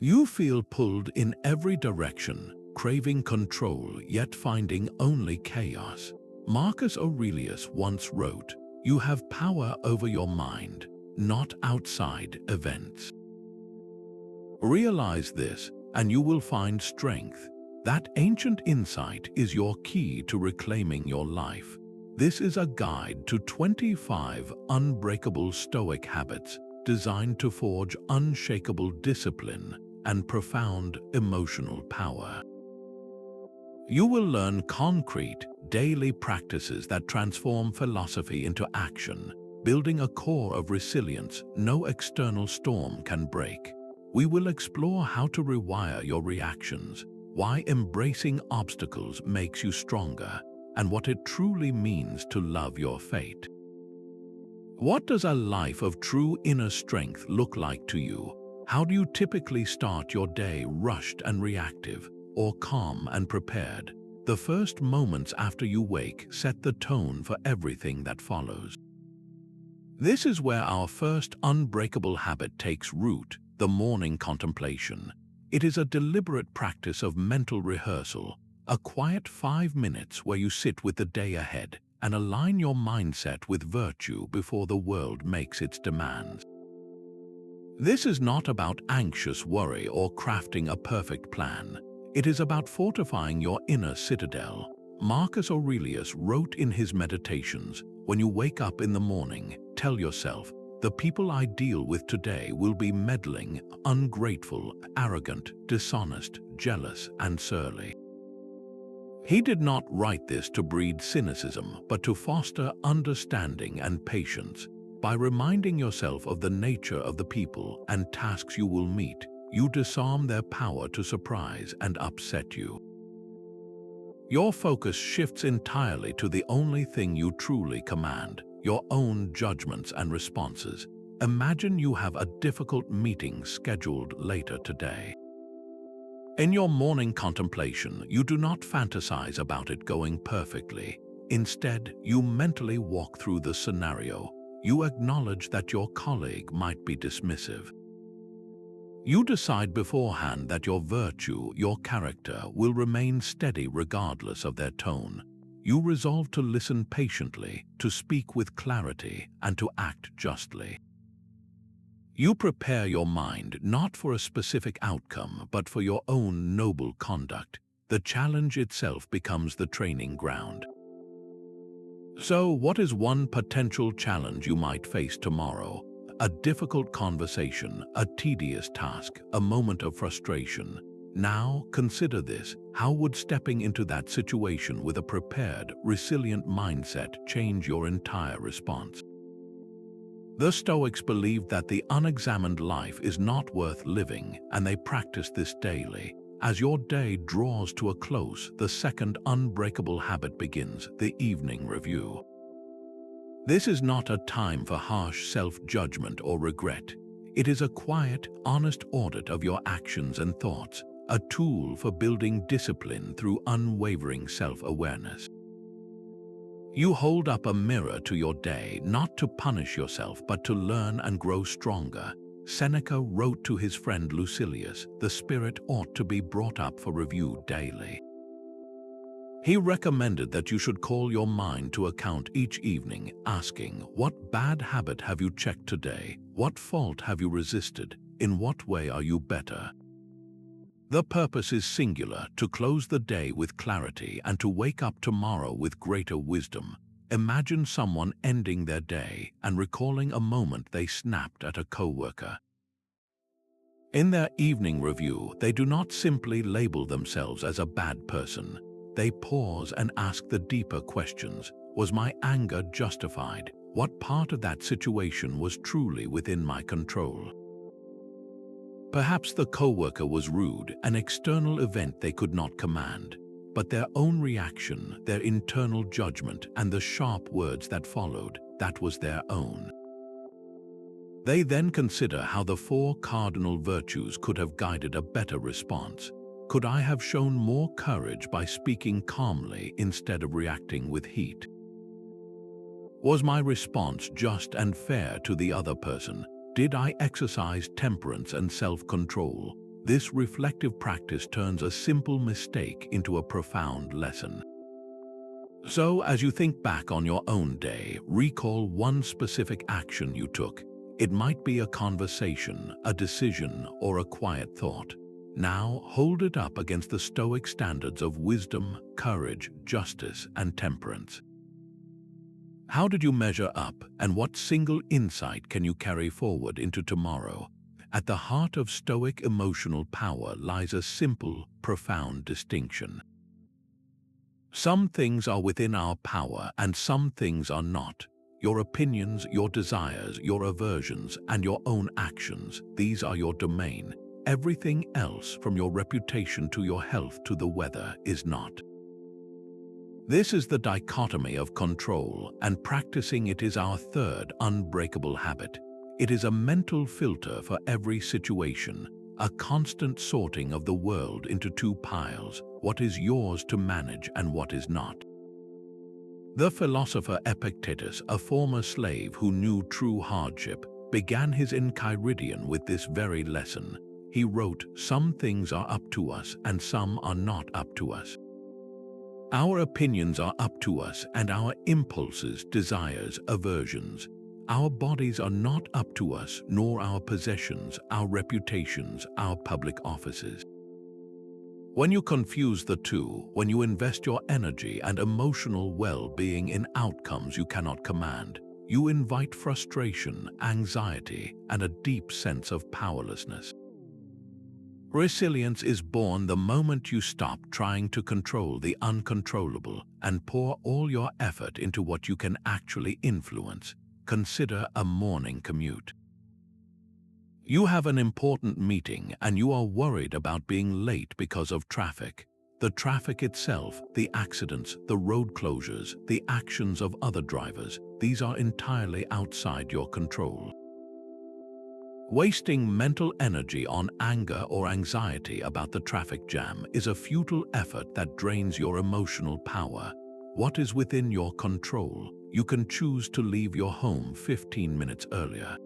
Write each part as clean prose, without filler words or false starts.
You feel pulled in every direction, craving control yet finding only chaos. Marcus Aurelius once wrote, "You have power over your mind, not outside events." Realize this, and you will find strength. That ancient insight is your key to reclaiming your life. This is a guide to 25 unbreakable Stoic habits designed to forge unshakable discipline and profound emotional power. You will learn concrete, daily practices that transform philosophy into action, building a core of resilience no external storm can break. We will explore how to rewire your reactions, why embracing obstacles makes you stronger, and what it truly means to love your fate. What does a life of true inner strength look like to you? How do you typically start your day, rushed and reactive, or calm and prepared? The first moments after you wake set the tone for everything that follows. This is where our first unbreakable habit takes root, the morning contemplation. It is a deliberate practice of mental rehearsal, a quiet 5 minutes where you sit with the day ahead and align your mindset with virtue before the world makes its demands. This is not about anxious worry or crafting a perfect plan. It is about fortifying your inner citadel. Marcus Aurelius wrote in his Meditations, "When you wake up in the morning, tell yourself, the people I deal with today will be meddling, ungrateful, arrogant, dishonest, jealous, and surly." He did not write this to breed cynicism, but to foster understanding and patience. By reminding yourself of the nature of the people and tasks you will meet, you disarm their power to surprise and upset you. Your focus shifts entirely to the only thing you truly command, your own judgments and responses. Imagine you have a difficult meeting scheduled later today. In your morning contemplation, you do not fantasize about it going perfectly. Instead, you mentally walk through the scenario. You acknowledge that your colleague might be dismissive. You decide beforehand that your virtue, your character, will remain steady regardless of their tone. You resolve to listen patiently, to speak with clarity, and to act justly. You prepare your mind not for a specific outcome, but for your own noble conduct. The challenge itself becomes the training ground. So, what is one potential challenge you might face tomorrow? A difficult conversation, a tedious task, a moment of frustration. Now, consider this. How would stepping into that situation with a prepared, resilient mindset change your entire response? The Stoics believed that the unexamined life is not worth living, and they practiced this daily. As your day draws to a close, the second unbreakable habit begins, the evening review. This is not a time for harsh self-judgment or regret. It is a quiet, honest audit of your actions and thoughts, a tool for building discipline through unwavering self-awareness. You hold up a mirror to your day, not to punish yourself, but to learn and grow stronger. Seneca wrote to his friend Lucilius, "The spirit ought to be brought up for review daily." He recommended that you should call your mind to account each evening, asking, what bad habit have you checked today? What fault have you resisted? In what way are you better? The purpose is singular, to close the day with clarity and to wake up tomorrow with greater wisdom. Imagine someone ending their day and recalling a moment they snapped at a coworker. In their evening review, they do not simply label themselves as a bad person. They pause and ask the deeper questions. Was my anger justified? What part of that situation was truly within my control? Perhaps the coworker was rude, an external event they could not command. But their own reaction, their internal judgment, and the sharp words that followed, that was their own. They then consider how the 4 cardinal virtues could have guided a better response. Could I have shown more courage by speaking calmly instead of reacting with heat? Was my response just and fair to the other person? Did I exercise temperance and self-control? This reflective practice turns a simple mistake into a profound lesson. So, as you think back on your own day, recall one specific action you took. It might be a conversation, a decision, or a quiet thought. Now, hold it up against the Stoic standards of wisdom, courage, justice, and temperance. How did you measure up, and what single insight can you carry forward into tomorrow? At the heart of Stoic emotional power lies a simple, profound distinction. Some things are within our power and some things are not. Your opinions, your desires, your aversions, and your own actions, these are your domain. Everything else, from your reputation to your health to the weather, is not. This is the dichotomy of control, and practicing it is our third unbreakable habit. It is a mental filter for every situation, a constant sorting of the world into two piles, what is yours to manage and what is not. The philosopher Epictetus, a former slave who knew true hardship, began his Enchiridion with this very lesson. He wrote, "Some things are up to us and some are not up to us. Our opinions are up to us and our impulses, desires, aversions. Our bodies are not up to us, nor our possessions, our reputations, our public offices." When you confuse the two, when you invest your energy and emotional well-being in outcomes you cannot command, you invite frustration, anxiety, and a deep sense of powerlessness. Resilience is born the moment you stop trying to control the uncontrollable and pour all your effort into what you can actually influence. Consider a morning commute. You have an important meeting and you are worried about being late because of traffic. The traffic itself, the accidents, the road closures, the actions of other drivers, these are entirely outside your control. Wasting mental energy on anger or anxiety about the traffic jam is a futile effort that drains your emotional power. What is within your control? You can choose to leave your home 15 minutes earlier.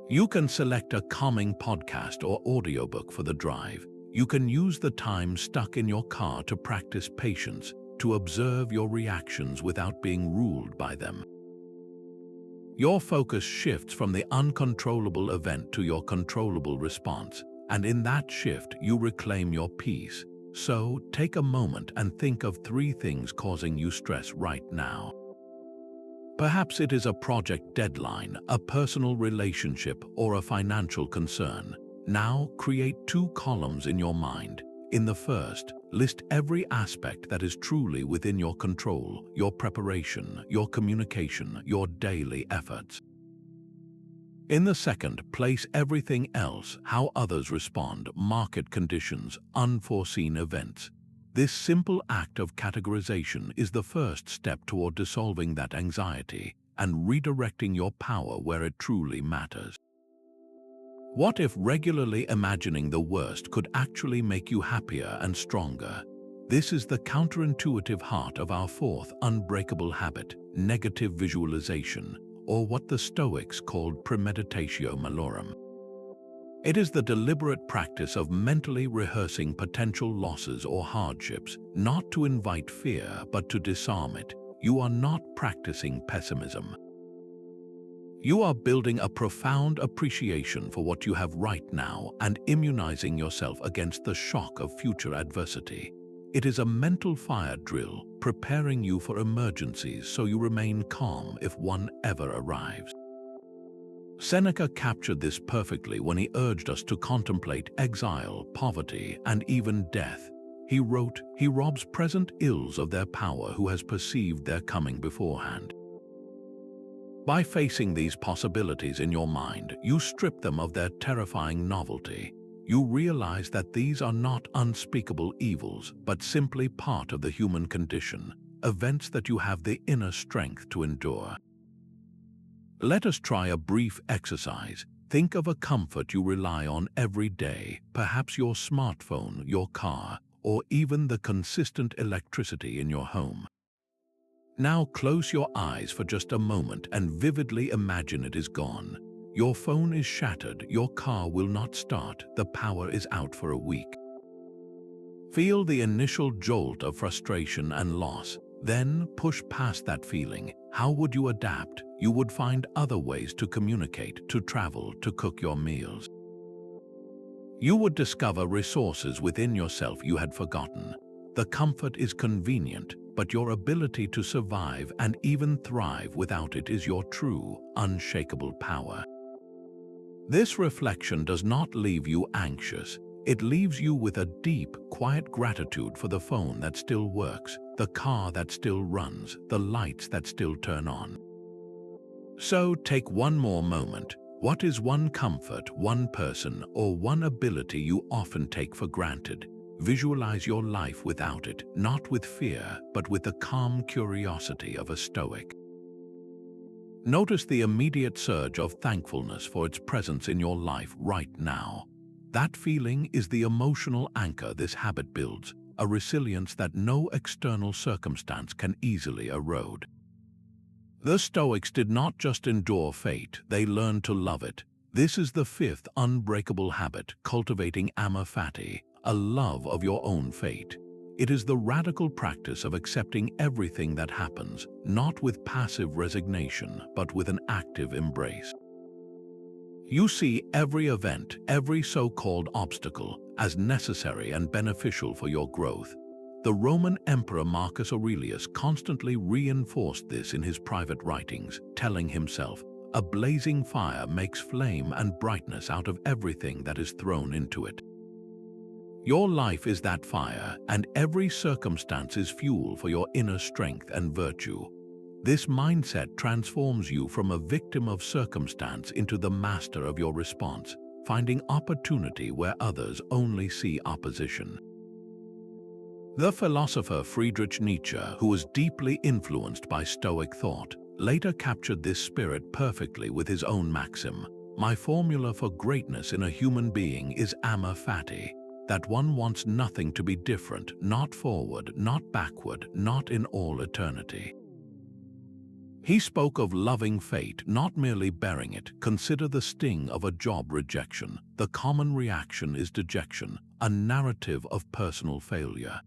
You can select a calming podcast or audiobook for the drive. You can use the time stuck in your car to practice patience, to observe your reactions without being ruled by them. Your focus shifts from the uncontrollable event to your controllable response, and in that shift you reclaim your peace. So, take a moment and think of 3 things causing you stress right now. Perhaps it is a project deadline, a personal relationship, or a financial concern. Now, create 2 columns in your mind. In the first, list every aspect that is truly within your control, your preparation, your communication, your daily efforts. In the second, place everything else, how others respond, market conditions, unforeseen events. This simple act of categorization is the first step toward dissolving that anxiety and redirecting your power where it truly matters. What if regularly imagining the worst could actually make you happier and stronger? This is the counterintuitive heart of our 4th unbreakable habit, negative visualization, or what the Stoics called premeditatio malorum. It is the deliberate practice of mentally rehearsing potential losses or hardships, not to invite fear but to disarm it. You are not practicing pessimism. You are building a profound appreciation for what you have right now and immunizing yourself against the shock of future adversity. It is a mental fire drill, preparing you for emergencies so you remain calm if one ever arrives. Seneca captured this perfectly when he urged us to contemplate exile, poverty, and even death. He wrote, "He robs present ills of their power who has perceived their coming beforehand." By facing these possibilities in your mind, you strip them of their terrifying novelty. You realize that these are not unspeakable evils, but simply part of the human condition, events that you have the inner strength to endure. Let us try a brief exercise. Think of a comfort you rely on every day, perhaps your smartphone, your car, or even the consistent electricity in your home. Now close your eyes for just a moment and vividly imagine it is gone. Your phone is shattered, your car will not start, the power is out for a week. Feel the initial jolt of frustration and loss, then push past that feeling. How would you adapt? You would find other ways to communicate, to travel, to cook your meals. You would discover resources within yourself you had forgotten. The comfort is convenient, but your ability to survive and even thrive without it is your true, unshakable power. This reflection does not leave you anxious. It leaves you with a deep, quiet gratitude for the phone that still works, the car that still runs, the lights that still turn on. So take one more moment. What is one comfort, one person, or one ability you often take for granted? Visualize your life without it, not with fear, but with the calm curiosity of a Stoic. Notice the immediate surge of thankfulness for its presence in your life right now. That feeling is the emotional anchor this habit builds, a resilience that no external circumstance can easily erode. The Stoics did not just endure fate, they learned to love it. This is the fifth unbreakable habit, cultivating Amor Fati, a love of your own fate. It is the radical practice of accepting everything that happens, not with passive resignation, but with an active embrace. You see every event, every so-called obstacle, as necessary and beneficial for your growth. The Roman Emperor Marcus Aurelius constantly reinforced this in his private writings, telling himself, "A blazing fire makes flame and brightness out of everything that is thrown into it." Your life is that fire, and every circumstance is fuel for your inner strength and virtue. This mindset transforms you from a victim of circumstance into the master of your response, finding opportunity where others only see opposition. The philosopher Friedrich Nietzsche, who was deeply influenced by Stoic thought, later captured this spirit perfectly with his own maxim, "My formula for greatness in a human being is Amor Fati," that one wants nothing to be different, not forward, not backward, not in all eternity. He spoke of loving fate, not merely bearing it. Consider the sting of a job rejection. The common reaction is dejection, a narrative of personal failure.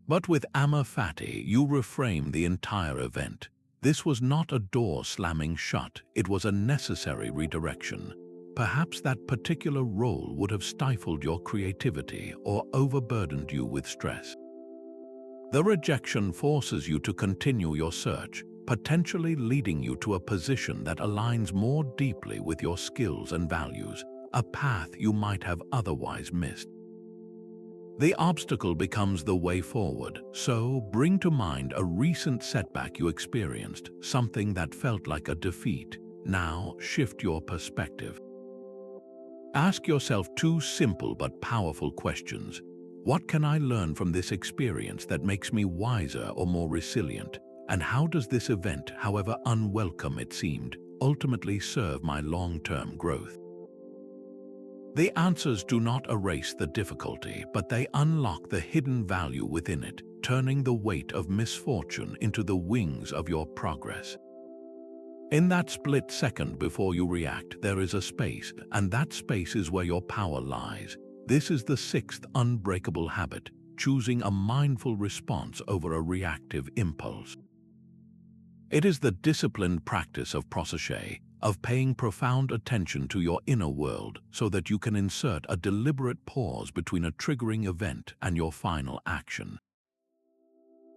But with Amor Fati, you reframe the entire event. This was not a door slamming shut, it was a necessary redirection. Perhaps that particular role would have stifled your creativity or overburdened you with stress. The rejection forces you to continue your search, potentially leading you to a position that aligns more deeply with your skills and values, a path you might have otherwise missed. The obstacle becomes the way forward, so bring to mind a recent setback you experienced, something that felt like a defeat. Now shift your perspective. Ask yourself two simple but powerful questions. What can I learn from this experience that makes me wiser or more resilient? And how does this event, however unwelcome it seemed, ultimately serve my long-term growth? The answers do not erase the difficulty, but they unlock the hidden value within it, turning the weight of misfortune into the wings of your progress. In that split second before you react, there is a space, and that space is where your power lies. This is the sixth unbreakable habit, choosing a mindful response over a reactive impulse. It is the disciplined practice of procession, of paying profound attention to your inner world so that you can insert a deliberate pause between a triggering event and your final action.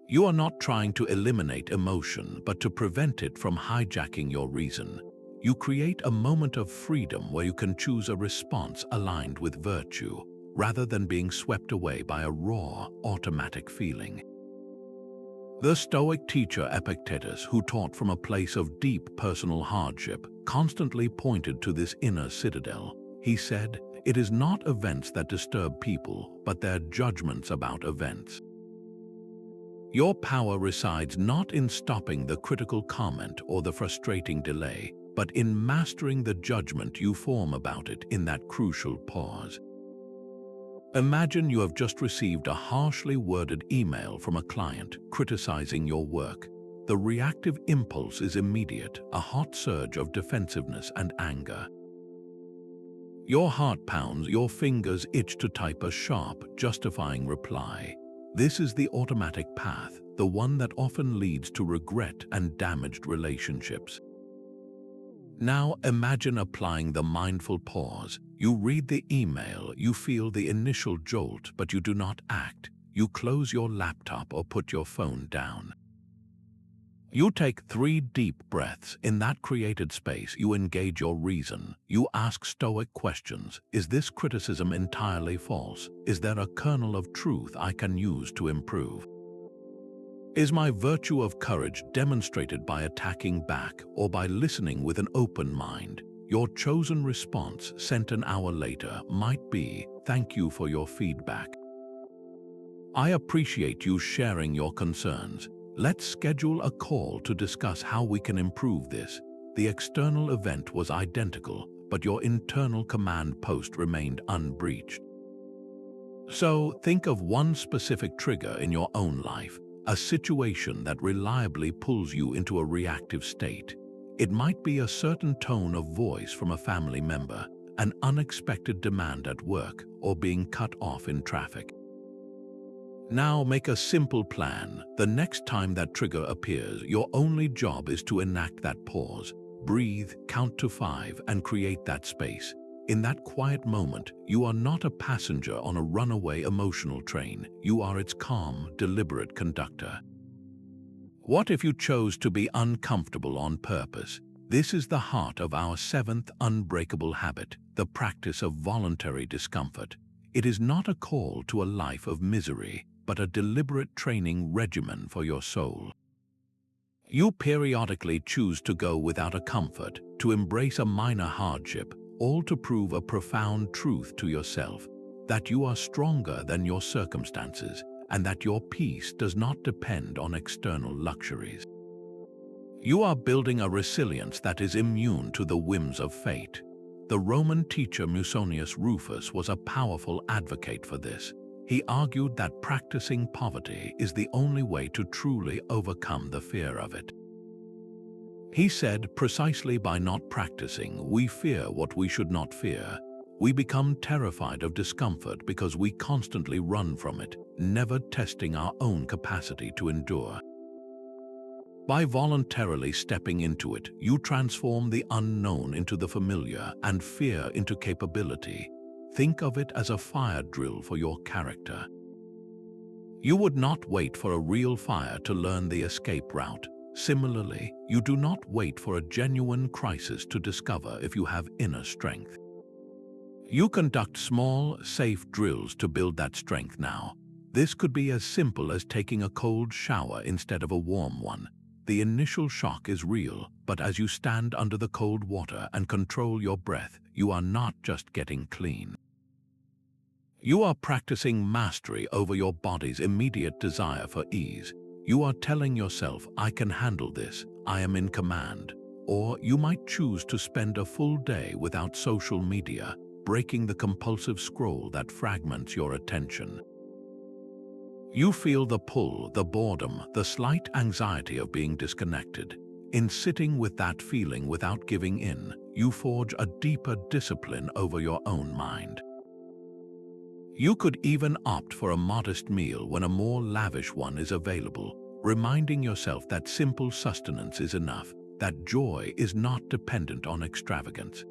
You are not trying to eliminate emotion, but to prevent it from hijacking your reason. You create a moment of freedom where you can choose a response aligned with virtue, rather than being swept away by a raw, automatic feeling. The Stoic teacher Epictetus, who taught from a place of deep personal hardship, constantly pointed to this inner citadel. He said, "It is not events that disturb people, but their judgments about events." Your power resides not in stopping the critical comment or the frustrating delay, but in mastering the judgment you form about it in that crucial pause. Imagine you have just received a harshly worded email from a client criticizing your work. The reactive impulse is immediate, a hot surge of defensiveness and anger. Your heart pounds, your fingers itch to type a sharp, justifying reply. This is the automatic path, the one that often leads to regret and damaged relationships. Now imagine applying the mindful pause. You read the email, you feel the initial jolt, but you do not act. You close your laptop or put your phone down. You take 3 deep breaths. In that created space, you engage your reason. You ask stoic questions. Is this criticism entirely false? Is there a kernel of truth I can use to improve? Is my virtue of courage demonstrated by attacking back or by listening with an open mind? Your chosen response, sent an hour later, might be, "Thank you for your feedback. I appreciate you sharing your concerns. Let's schedule a call to discuss how we can improve this." The external event was identical, but your internal command post remained unbreached. So, think of one specific trigger in your own life, a situation that reliably pulls you into a reactive state. It might be a certain tone of voice from a family member, an unexpected demand at work, or being cut off in traffic. Now make a simple plan. The next time that trigger appears, your only job is to enact that pause. Breathe, count to 5, and create that space. In that quiet moment, you are not a passenger on a runaway emotional train. You are its calm, deliberate conductor. What if you chose to be uncomfortable on purpose? This is the heart of our 7th unbreakable habit, the practice of voluntary discomfort. It is not a call to a life of misery, but a deliberate training regimen for your soul. You periodically choose to go without a comfort, to embrace a minor hardship, all to prove a profound truth to yourself, that you are stronger than your circumstances, and that your peace does not depend on external luxuries. You are building a resilience that is immune to the whims of fate. The Roman teacher Musonius Rufus was a powerful advocate for this. He argued that practicing poverty is the only way to truly overcome the fear of it. He said, precisely by not practicing, we fear what we should not fear. We become terrified of discomfort because we constantly run from it, never testing our own capacity to endure. By voluntarily stepping into it, you transform the unknown into the familiar and fear into capability. Think of it as a fire drill for your character. You would not wait for a real fire to learn the escape route. Similarly, you do not wait for a genuine crisis to discover if you have inner strength. You conduct small, safe drills to build that strength now. This could be as simple as taking a cold shower instead of a warm one. The initial shock is real, but as you stand under the cold water and control your breath, you are not just getting clean. You are practicing mastery over your body's immediate desire for ease. You are telling yourself, I can handle this, I am in command. Or you might choose to spend a full day without social media, breaking the compulsive scroll that fragments your attention. You feel the pull, the boredom, the slight anxiety of being disconnected. In sitting with that feeling without giving in, you forge a deeper discipline over your own mind. You could even opt for a modest meal when a more lavish one is available, reminding yourself that simple sustenance is enough, that joy is not dependent on extravagance.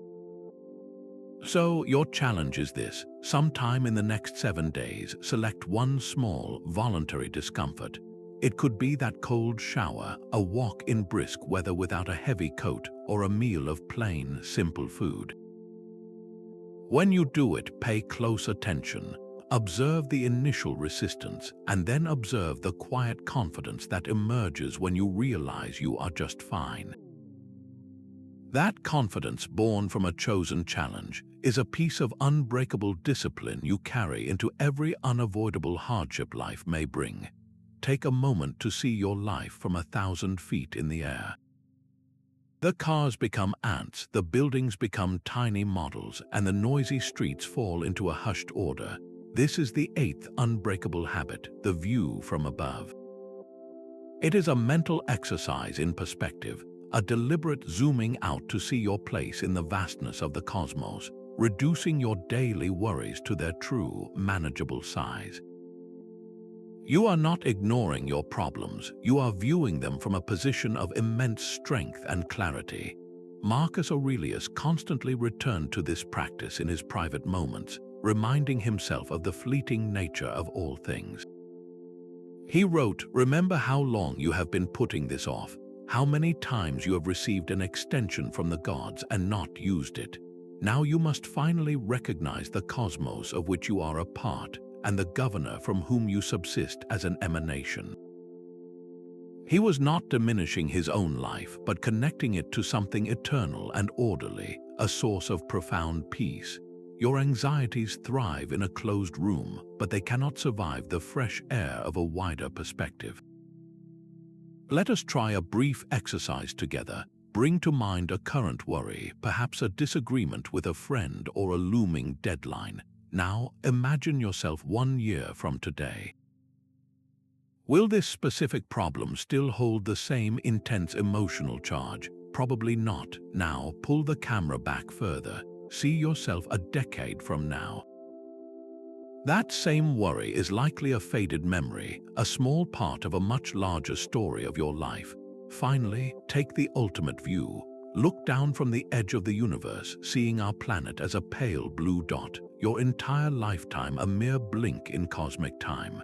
So, your challenge is this: sometime in the next 7 days, select one small, voluntary discomfort. It could be that cold shower, a walk in brisk weather without a heavy coat, or a meal of plain, simple food. When you do it, pay close attention. Observe the initial resistance, and then observe the quiet confidence that emerges when you realize you are just fine. That confidence, born from a chosen challenge, is a piece of unbreakable discipline you carry into every unavoidable hardship life may bring. Take a moment to see your life from 1,000 feet in the air. The cars become ants, the buildings become tiny models, and the noisy streets fall into a hushed order. This is the 8th unbreakable habit, the view from above. It is a mental exercise in perspective, a deliberate zooming out to see your place in the vastness of the cosmos, reducing your daily worries to their true, manageable size. You are not ignoring your problems, you are viewing them from a position of immense strength and clarity. Marcus Aurelius constantly returned to this practice in his private moments, reminding himself of the fleeting nature of all things. He wrote, "Remember how long you have been putting this off, how many times you have received an extension from the gods and not used it. Now you must finally recognize the cosmos of which you are a part, and the governor from whom you subsist as an emanation." He was not diminishing his own life, but connecting it to something eternal and orderly, a source of profound peace. Your anxieties thrive in a closed room, but they cannot survive the fresh air of a wider perspective. Let us try a brief exercise together. Bring to mind a current worry, perhaps a disagreement with a friend or a looming deadline. Now, imagine yourself 1 year from today. Will this specific problem still hold the same intense emotional charge? Probably not. Now, pull the camera back further. See yourself a decade from now. That same worry is likely a faded memory, a small part of a much larger story of your life. Finally, take the ultimate view. Look down from the edge of the universe, seeing our planet as a pale blue dot, your entire lifetime a mere blink in cosmic time.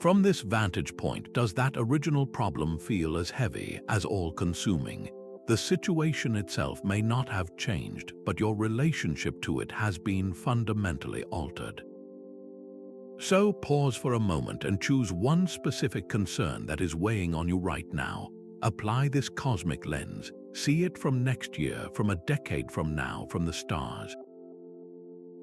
From this vantage point, does that original problem feel as heavy, as all-consuming? The situation itself may not have changed, but your relationship to it has been fundamentally altered. So pause for a moment and choose one specific concern that is weighing on you right now. Apply this cosmic lens. See it from next year, from a decade from now, from the stars.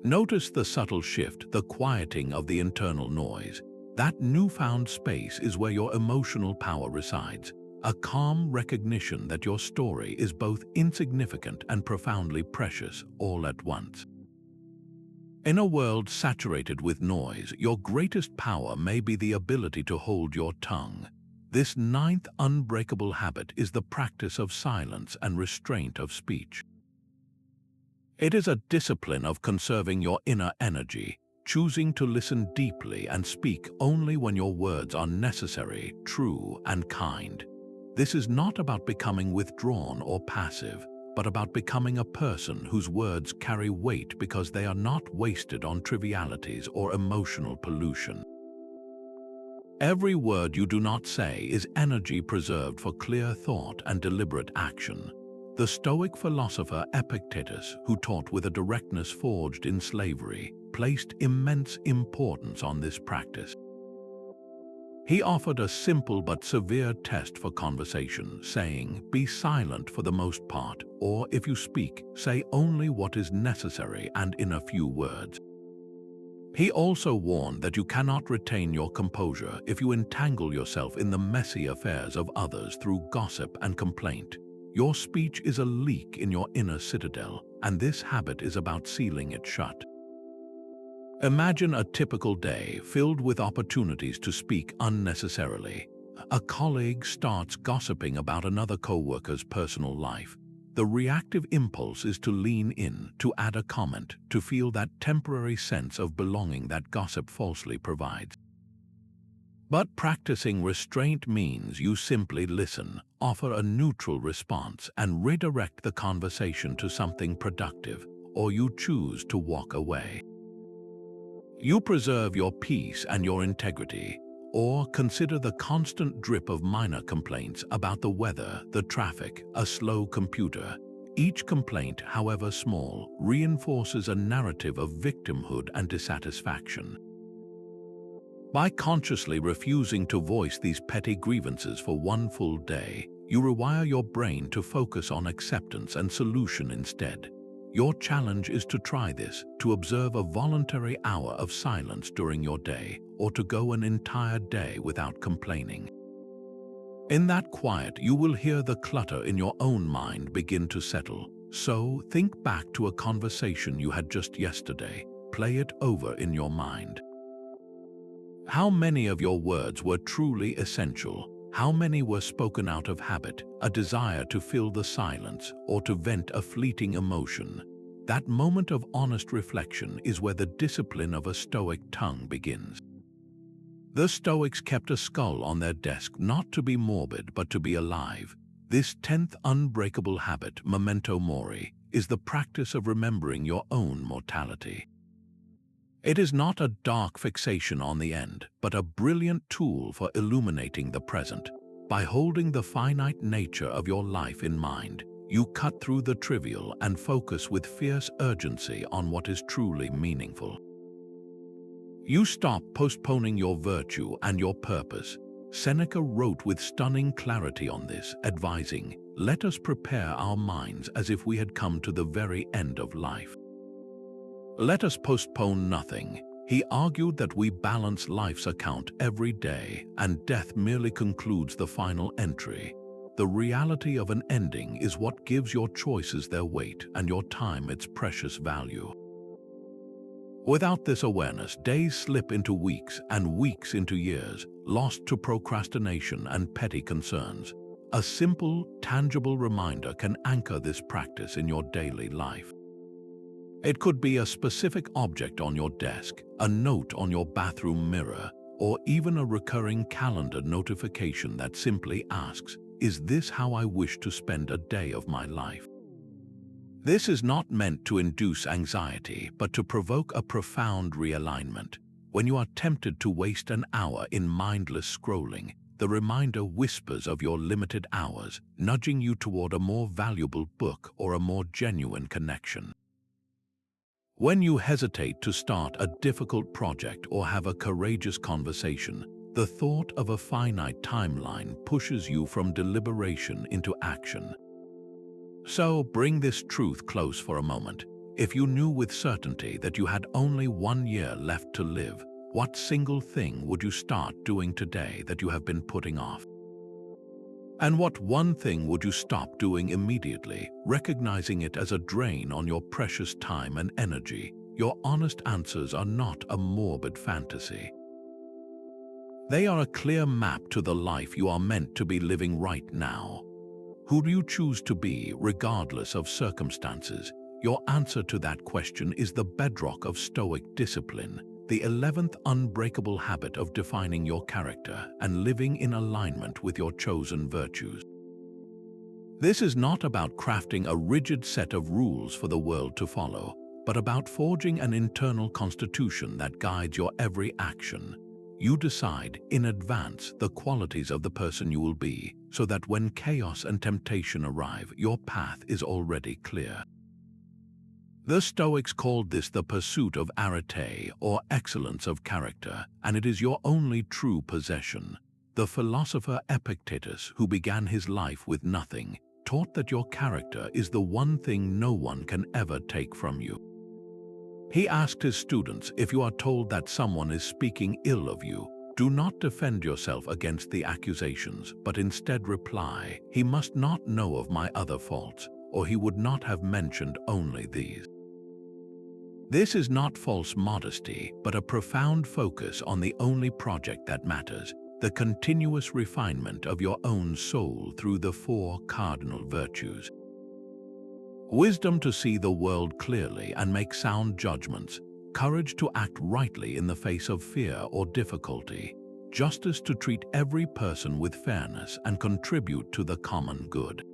Notice the subtle shift, the quieting of the internal noise. That newfound space is where your emotional power resides. A calm recognition that your story is both insignificant and profoundly precious all at once. In a world saturated with noise, your greatest power may be the ability to hold your tongue. This 9th unbreakable habit is the practice of silence and restraint of speech. It is a discipline of conserving your inner energy, choosing to listen deeply and speak only when your words are necessary, true, and kind. This is not about becoming withdrawn or passive, but about becoming a person whose words carry weight because they are not wasted on trivialities or emotional pollution. Every word you do not say is energy preserved for clear thought and deliberate action. The Stoic philosopher Epictetus, who taught with a directness forged in slavery, placed immense importance on this practice. He offered a simple but severe test for conversation, saying, "Be silent for the most part, or if you speak, say only what is necessary and in a few words." He also warned that you cannot retain your composure if you entangle yourself in the messy affairs of others through gossip and complaint. Your speech is a leak in your inner citadel, and this habit is about sealing it shut. Imagine a typical day filled with opportunities to speak unnecessarily. A colleague starts gossiping about another coworker's personal life. The reactive impulse is to lean in, to add a comment, to feel that temporary sense of belonging that gossip falsely provides. But practicing restraint means you simply listen, offer a neutral response, and redirect the conversation to something productive, or you choose to walk away. You preserve your peace and your integrity, or consider the constant drip of minor complaints about the weather, the traffic, a slow computer. Each complaint, however small, reinforces a narrative of victimhood and dissatisfaction. By consciously refusing to voice these petty grievances for one full day, you rewire your brain to focus on acceptance and solution instead. Your challenge is to try this, to observe a voluntary hour of silence during your day, or to go an entire day without complaining. In that quiet, you will hear the clutter in your own mind begin to settle. So, think back to a conversation you had just yesterday. Play it over in your mind. How many of your words were truly essential? How many were spoken out of habit, a desire to fill the silence or to vent a fleeting emotion? That moment of honest reflection is where the discipline of a Stoic tongue begins. The Stoics kept a skull on their desk not to be morbid but to be alive. This 10th unbreakable habit, Memento Mori, is the practice of remembering your own mortality. It is not a dark fixation on the end, but a brilliant tool for illuminating the present. By holding the finite nature of your life in mind, you cut through the trivial and focus with fierce urgency on what is truly meaningful. You stop postponing your virtue and your purpose. Seneca wrote with stunning clarity on this, advising, "Let us prepare our minds as if we had come to the very end of life." Let us postpone nothing. He argued that we balance life's account every day, and death merely concludes the final entry. The reality of an ending is what gives your choices their weight and your time its precious value. Without this awareness, days slip into weeks and weeks into years, lost to procrastination and petty concerns. A simple, tangible reminder can anchor this practice in your daily life. It could be a specific object on your desk, a note on your bathroom mirror, or even a recurring calendar notification that simply asks, "Is this how I wish to spend a day of my life?" This is not meant to induce anxiety, but to provoke a profound realignment. When you are tempted to waste an hour in mindless scrolling, the reminder whispers of your limited hours, nudging you toward a more valuable book or a more genuine connection. When you hesitate to start a difficult project or have a courageous conversation, the thought of a finite timeline pushes you from deliberation into action. So bring this truth close for a moment. If you knew with certainty that you had only 1 year left to live, what single thing would you start doing today that you have been putting off? And what one thing would you stop doing immediately, recognizing it as a drain on your precious time and energy? Your honest answers are not a morbid fantasy. They are a clear map to the life you are meant to be living right now. Who do you choose to be, regardless of circumstances? Your answer to that question is the bedrock of Stoic discipline, the 11th unbreakable habit of defining your character and living in alignment with your chosen virtues. This is not about crafting a rigid set of rules for the world to follow, but about forging an internal constitution that guides your every action. You decide in advance the qualities of the person you will be, so that when chaos and temptation arrive, your path is already clear. The Stoics called this the pursuit of arete, or excellence of character, and it is your only true possession. The philosopher Epictetus, who began his life with nothing, taught that your character is the one thing no one can ever take from you. He asked his students, if you are told that someone is speaking ill of you, do not defend yourself against the accusations, but instead reply, "He must not know of my other faults, or he would not have mentioned only these." This is not false modesty, but a profound focus on the only project that matters, the continuous refinement of your own soul through the 4 cardinal virtues. Wisdom to see the world clearly and make sound judgments, courage to act rightly in the face of fear or difficulty, justice to treat every person with fairness and contribute to the common good,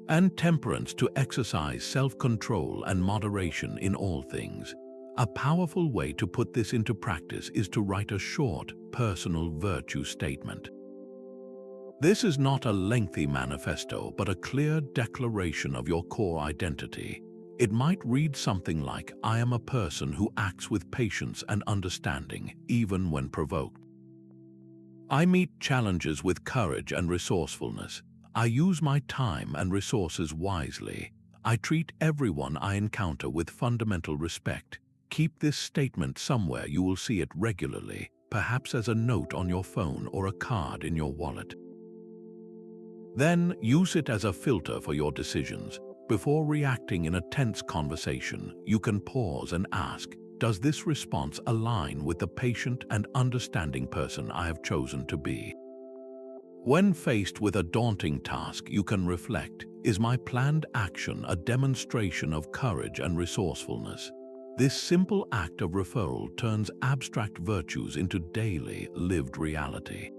and temperance to exercise self-control and moderation in all things. A powerful way to put this into practice is to write a short, personal virtue statement. This is not a lengthy manifesto, but a clear declaration of your core identity. It might read something like, "I am a person who acts with patience and understanding, even when provoked. I meet challenges with courage and resourcefulness. I use my time and resources wisely. I treat everyone I encounter with fundamental respect." Keep this statement somewhere you will see it regularly, perhaps as a note on your phone or a card in your wallet. Then use it as a filter for your decisions. Before reacting in a tense conversation, you can pause and ask, does this response align with the patient and understanding person I have chosen to be? When faced with a daunting task, you can reflect, is my planned action a demonstration of courage and resourcefulness? This simple act of referral turns abstract virtues into daily, lived reality.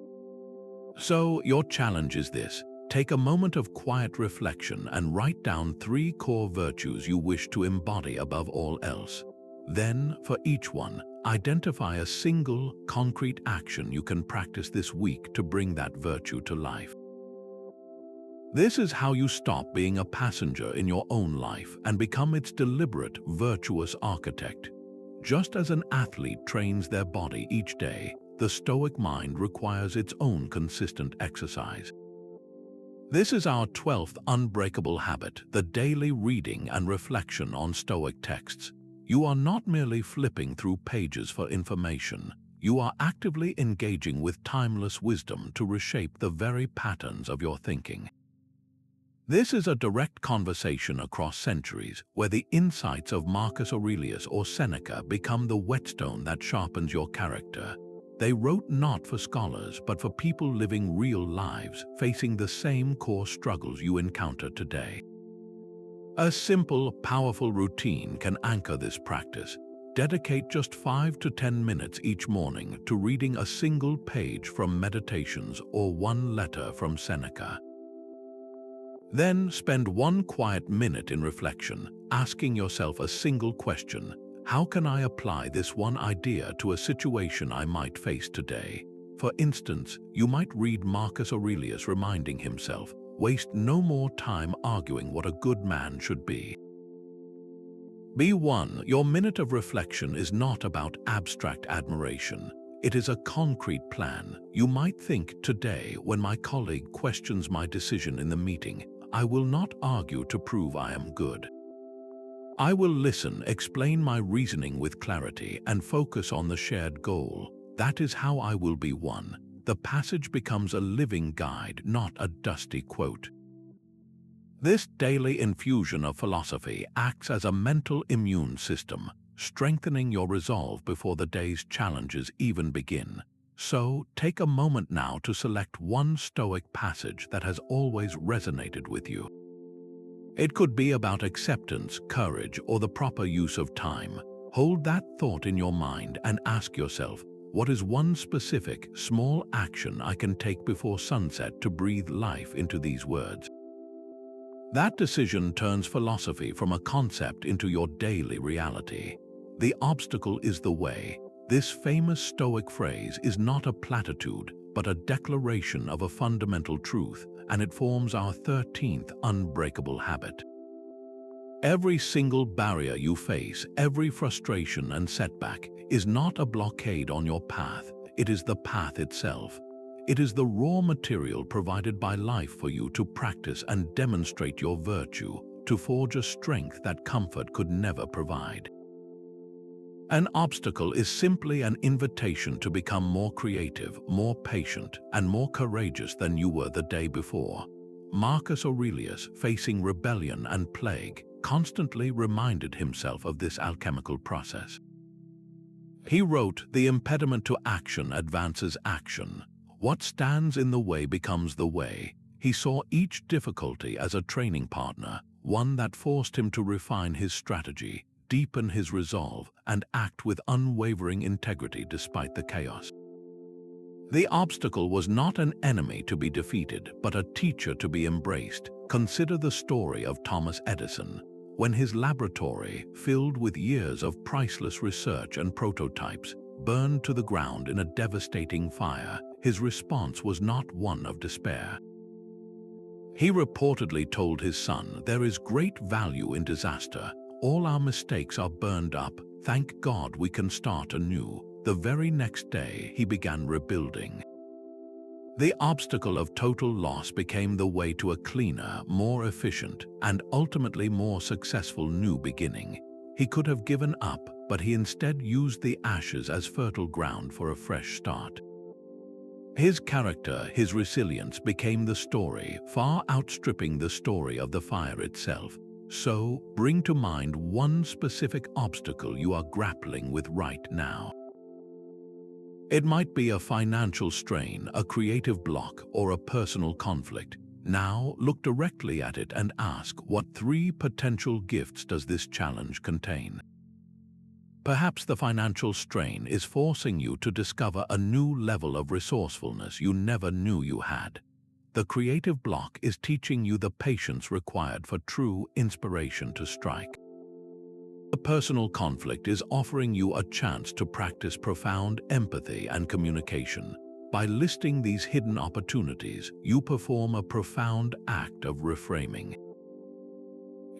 So, your challenge is this. Take a moment of quiet reflection and write down 3 core virtues you wish to embody above all else. Then, for each one, identify a single, concrete action you can practice this week to bring that virtue to life. This is how you stop being a passenger in your own life and become its deliberate, virtuous architect. Just as an athlete trains their body each day, the Stoic mind requires its own consistent exercise. This is our 12th unbreakable habit, the daily reading and reflection on Stoic texts. You are not merely flipping through pages for information. You are actively engaging with timeless wisdom to reshape the very patterns of your thinking. This is a direct conversation across centuries where the insights of Marcus Aurelius or Seneca become the whetstone that sharpens your character. They wrote not for scholars, but for people living real lives, facing the same core struggles you encounter today. A simple, powerful routine can anchor this practice. Dedicate just 5 to 10 minutes each morning to reading a single page from Meditations or one letter from Seneca. Then spend 1 quiet minute in reflection, asking yourself a single question. How can I apply this one idea to a situation I might face today? For instance, you might read Marcus Aurelius reminding himself, waste no more time arguing what a good man should be. B1. Your minute of reflection is not about abstract admiration. It is a concrete plan. You might think, today, when my colleague questions my decision in the meeting, I will not argue to prove I am good. I will listen, explain my reasoning with clarity, and focus on the shared goal. That is how I will be one. The passage becomes a living guide, not a dusty quote. This daily infusion of philosophy acts as a mental immune system, strengthening your resolve before the day's challenges even begin. So, take a moment now to select one Stoic passage that has always resonated with you. It could be about acceptance, courage, or the proper use of time. Hold that thought in your mind and ask yourself, what is one specific, small action I can take before sunset to breathe life into these words? That decision turns philosophy from a concept into your daily reality. The obstacle is the way. This famous Stoic phrase is not a platitude, but a declaration of a fundamental truth, and it forms our 13th unbreakable habit. Every single barrier you face, every frustration and setback, is not a blockade on your path, it is the path itself. It is the raw material provided by life for you to practice and demonstrate your virtue, to forge a strength that comfort could never provide. An obstacle is simply an invitation to become more creative, more patient, and more courageous than you were the day before. Marcus Aurelius, facing rebellion and plague, constantly reminded himself of this alchemical process. He wrote, "The impediment to action advances action. What stands in the way becomes the way." He saw each difficulty as a training partner, one that forced him to refine his strategy, deepen his resolve, and act with unwavering integrity despite the chaos. The obstacle was not an enemy to be defeated, but a teacher to be embraced. Consider the story of Thomas Edison. When his laboratory, filled with years of priceless research and prototypes, burned to the ground in a devastating fire, his response was not one of despair. He reportedly told his son, "There is great value in disaster. All our mistakes are burned up. Thank God we can start anew." The very next day, he began rebuilding. The obstacle of total loss became the way to a cleaner, more efficient, and ultimately more successful new beginning. He could have given up, but he instead used the ashes as fertile ground for a fresh start. His character, his resilience, became the story, far outstripping the story of the fire itself. So, bring to mind one specific obstacle you are grappling with right now. It might be a financial strain, a creative block, or a personal conflict. Now, look directly at it and ask, what 3 potential gifts does this challenge contain? Perhaps the financial strain is forcing you to discover a new level of resourcefulness you never knew you had. The creative block is teaching you the patience required for true inspiration to strike. The personal conflict is offering you a chance to practice profound empathy and communication. By listing these hidden opportunities, you perform a profound act of reframing.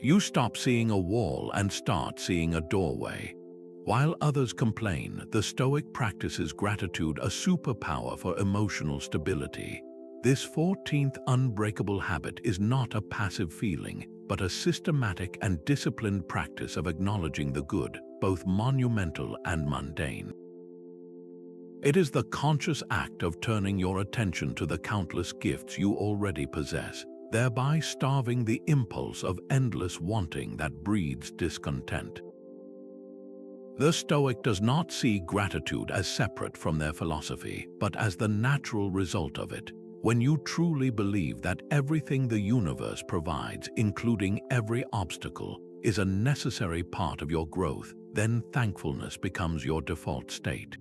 You stop seeing a wall and start seeing a doorway. While others complain, the Stoic practices gratitude, a superpower for emotional stability. This 14th unbreakable habit is not a passive feeling, but a systematic and disciplined practice of acknowledging the good, both monumental and mundane. It is the conscious act of turning your attention to the countless gifts you already possess, thereby starving the impulse of endless wanting that breeds discontent. The Stoic does not see gratitude as separate from their philosophy, but as the natural result of it. When you truly believe that everything the universe provides, including every obstacle, is a necessary part of your growth, then thankfulness becomes your default state.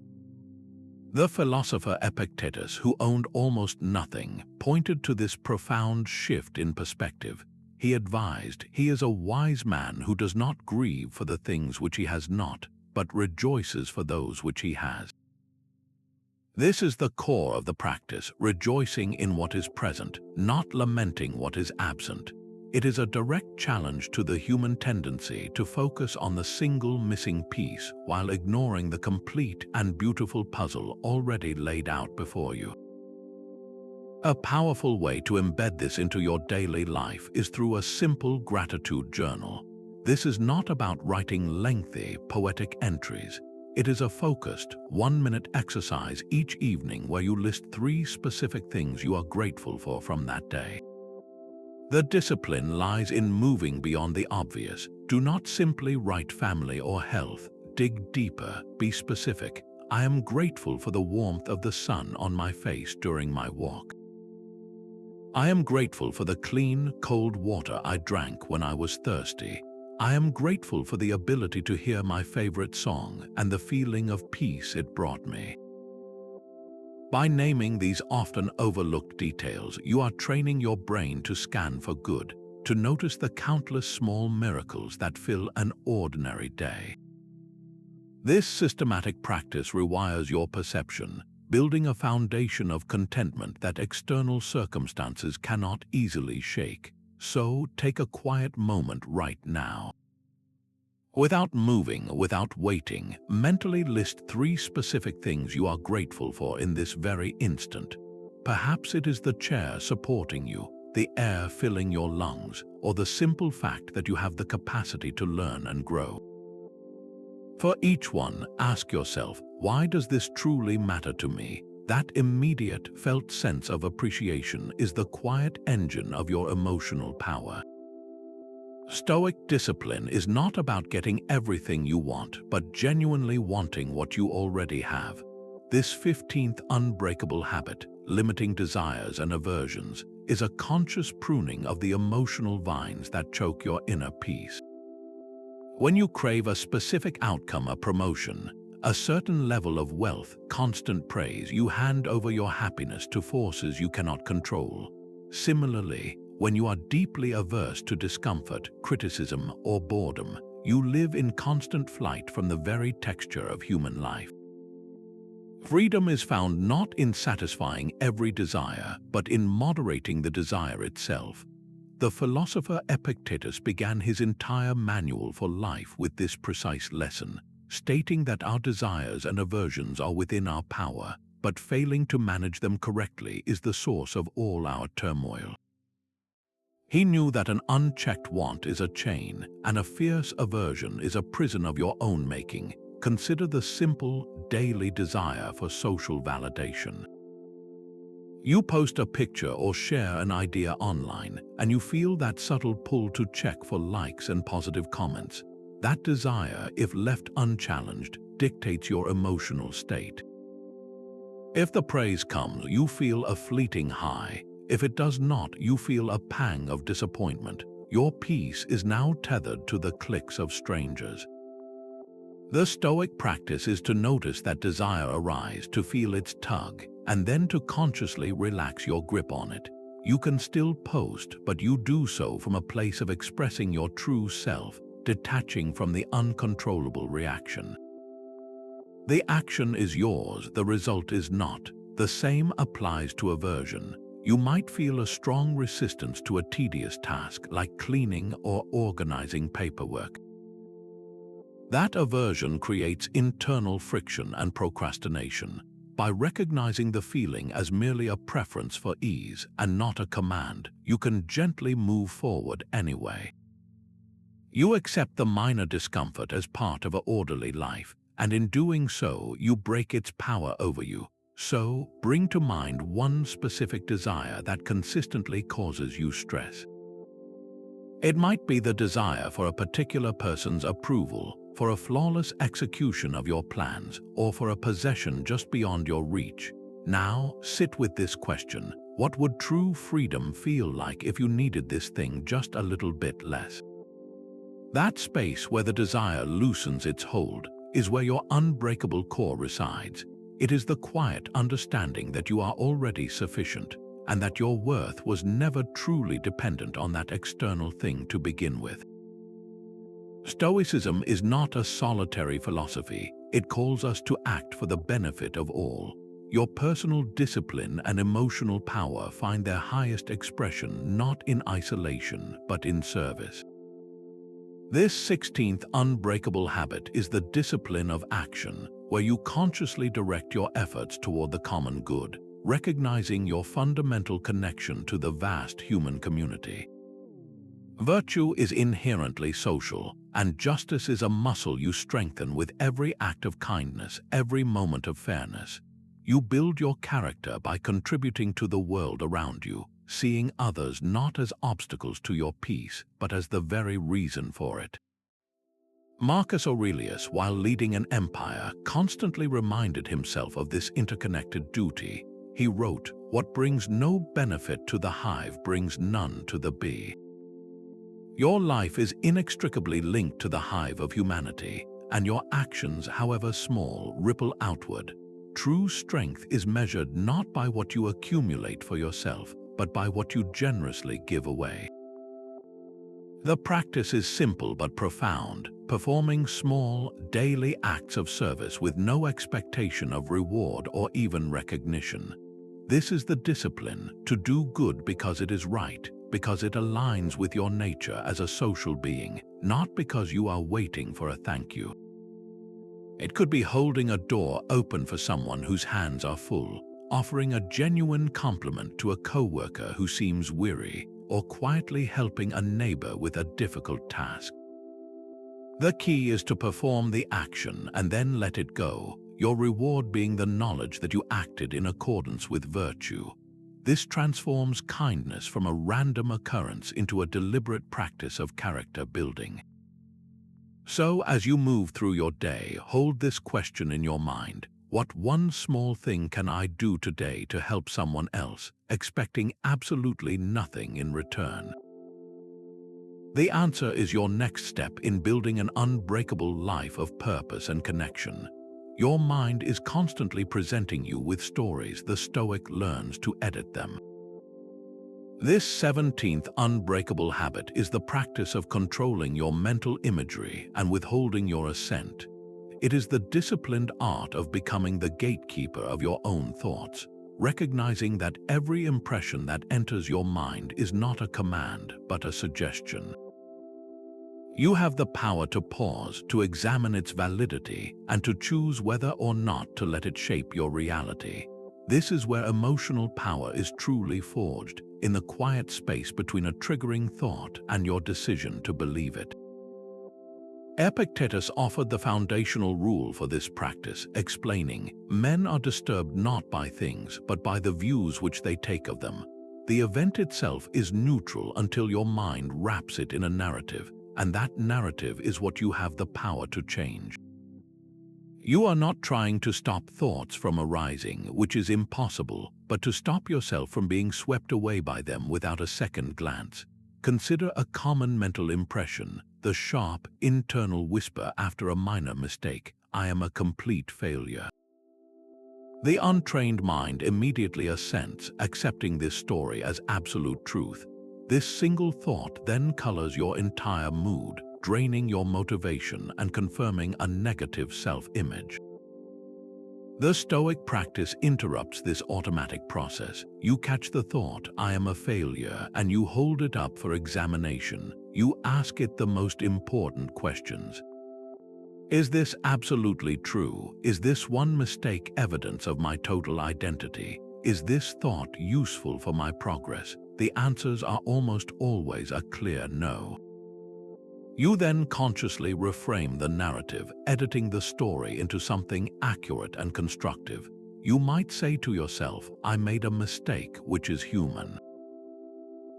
The philosopher Epictetus, who owned almost nothing, pointed to this profound shift in perspective. He advised, "He is a wise man who does not grieve for the things which he has not, but rejoices for those which he has." This is the core of the practice, rejoicing in what is present, not lamenting what is absent. It is a direct challenge to the human tendency to focus on the single missing piece while ignoring the complete and beautiful puzzle already laid out before you. A powerful way to embed this into your daily life is through a simple gratitude journal. This is not about writing lengthy, poetic entries. It is a focused, 1-minute exercise each evening where you list 3 specific things you are grateful for from that day. The discipline lies in moving beyond the obvious. Do not simply write family or health. Dig deeper, be specific. I am grateful for the warmth of the sun on my face during my walk. I am grateful for the clean, cold water I drank when I was thirsty. I am grateful for the ability to hear my favorite song and the feeling of peace it brought me. By naming these often overlooked details, you are training your brain to scan for good, to notice the countless small miracles that fill an ordinary day. This systematic practice rewires your perception, building a foundation of contentment that external circumstances cannot easily shake. So, take a quiet moment right now. Without moving, without waiting, mentally list 3 specific things you are grateful for in this very instant. Perhaps it is the chair supporting you, the air filling your lungs, or the simple fact that you have the capacity to learn and grow. For each one, ask yourself, why does this truly matter to me? That immediate, felt sense of appreciation is the quiet engine of your emotional power. Stoic discipline is not about getting everything you want, but genuinely wanting what you already have. This 15th unbreakable habit, limiting desires and aversions, is a conscious pruning of the emotional vines that choke your inner peace. When you crave a specific outcome, a promotion, a certain level of wealth, constant praise, you hand over your happiness to forces you cannot control. Similarly, when you are deeply averse to discomfort, criticism, or boredom, you live in constant flight from the very texture of human life. Freedom is found not in satisfying every desire, but in moderating the desire itself. The philosopher Epictetus began his entire manual for life with this precise lesson, stating that our desires and aversions are within our power, but failing to manage them correctly is the source of all our turmoil. He knew that an unchecked want is a chain, and a fierce aversion is a prison of your own making. Consider the simple, daily desire for social validation. You post a picture or share an idea online, and you feel that subtle pull to check for likes and positive comments. That desire, if left unchallenged, dictates your emotional state. If the praise comes, you feel a fleeting high. If it does not, you feel a pang of disappointment. Your peace is now tethered to the clicks of strangers. The Stoic practice is to notice that desire arise, to feel its tug, and then to consciously relax your grip on it. You can still post, but you do so from a place of expressing your true self, detaching from the uncontrollable reaction. The action is yours, the result is not. The same applies to aversion. You might feel a strong resistance to a tedious task like cleaning or organizing paperwork. That aversion creates internal friction and procrastination. By recognizing the feeling as merely a preference for ease and not a command, you can gently move forward anyway. You accept the minor discomfort as part of an orderly life, and in doing so, you break its power over you. So, bring to mind one specific desire that consistently causes you stress. It might be the desire for a particular person's approval, for a flawless execution of your plans, or for a possession just beyond your reach. Now, sit with this question. What would true freedom feel like if you needed this thing just a little bit less? That space where the desire loosens its hold is where your unbreakable core resides. It is the quiet understanding that you are already sufficient, and that your worth was never truly dependent on that external thing to begin with. Stoicism is not a solitary philosophy. It calls us to act for the benefit of all. Your personal discipline and emotional power find their highest expression not in isolation, but in service. This 16th unbreakable habit is the discipline of action, where you consciously direct your efforts toward the common good, recognizing your fundamental connection to the vast human community. Virtue is inherently social, and justice is a muscle you strengthen with every act of kindness, every moment of fairness. You build your character by contributing to the world around you, seeing others not as obstacles to your peace, but as the very reason for it. Marcus Aurelius, while leading an empire, constantly reminded himself of this interconnected duty. He wrote, "What brings no benefit to the hive brings none to the bee." Your life is inextricably linked to the hive of humanity, and your actions, however small, ripple outward. True strength is measured not by what you accumulate for yourself, but by what you generously give away. The practice is simple but profound, performing small, daily acts of service with no expectation of reward or even recognition. This is the discipline to do good because it is right, because it aligns with your nature as a social being, not because you are waiting for a thank you. It could be holding a door open for someone whose hands are full, offering a genuine compliment to a coworker who seems weary, or quietly helping a neighbor with a difficult task. The key is to perform the action and then let it go, your reward being the knowledge that you acted in accordance with virtue. This transforms kindness from a random occurrence into a deliberate practice of character building. So, as you move through your day, hold this question in your mind. What one small thing can I do today to help someone else, expecting absolutely nothing in return? The answer is your next step in building an unbreakable life of purpose and connection. Your mind is constantly presenting you with stories. The Stoic learns to edit them. This 17th unbreakable habit is the practice of controlling your mental imagery and withholding your assent. It is the disciplined art of becoming the gatekeeper of your own thoughts, recognizing that every impression that enters your mind is not a command, but a suggestion. You have the power to pause, to examine its validity, and to choose whether or not to let it shape your reality. This is where emotional power is truly forged, in the quiet space between a triggering thought and your decision to believe it. Epictetus offered the foundational rule for this practice, explaining, "Men are disturbed not by things, but by the views which they take of them. The event itself is neutral until your mind wraps it in a narrative, and that narrative is what you have the power to change." You are not trying to stop thoughts from arising, which is impossible, but to stop yourself from being swept away by them without a second glance. Consider a common mental impression, the sharp, internal whisper after a minor mistake, "I am a complete failure." The untrained mind immediately assents, accepting this story as absolute truth. This single thought then colors your entire mood, draining your motivation and confirming a negative self-image. The Stoic practice interrupts this automatic process. You catch the thought, "I am a failure," and you hold it up for examination. You ask it the most important questions. Is this absolutely true? Is this one mistake evidence of my total identity? Is this thought useful for my progress? The answers are almost always a clear no. You then consciously reframe the narrative, editing the story into something accurate and constructive. You might say to yourself, "I made a mistake, which is human.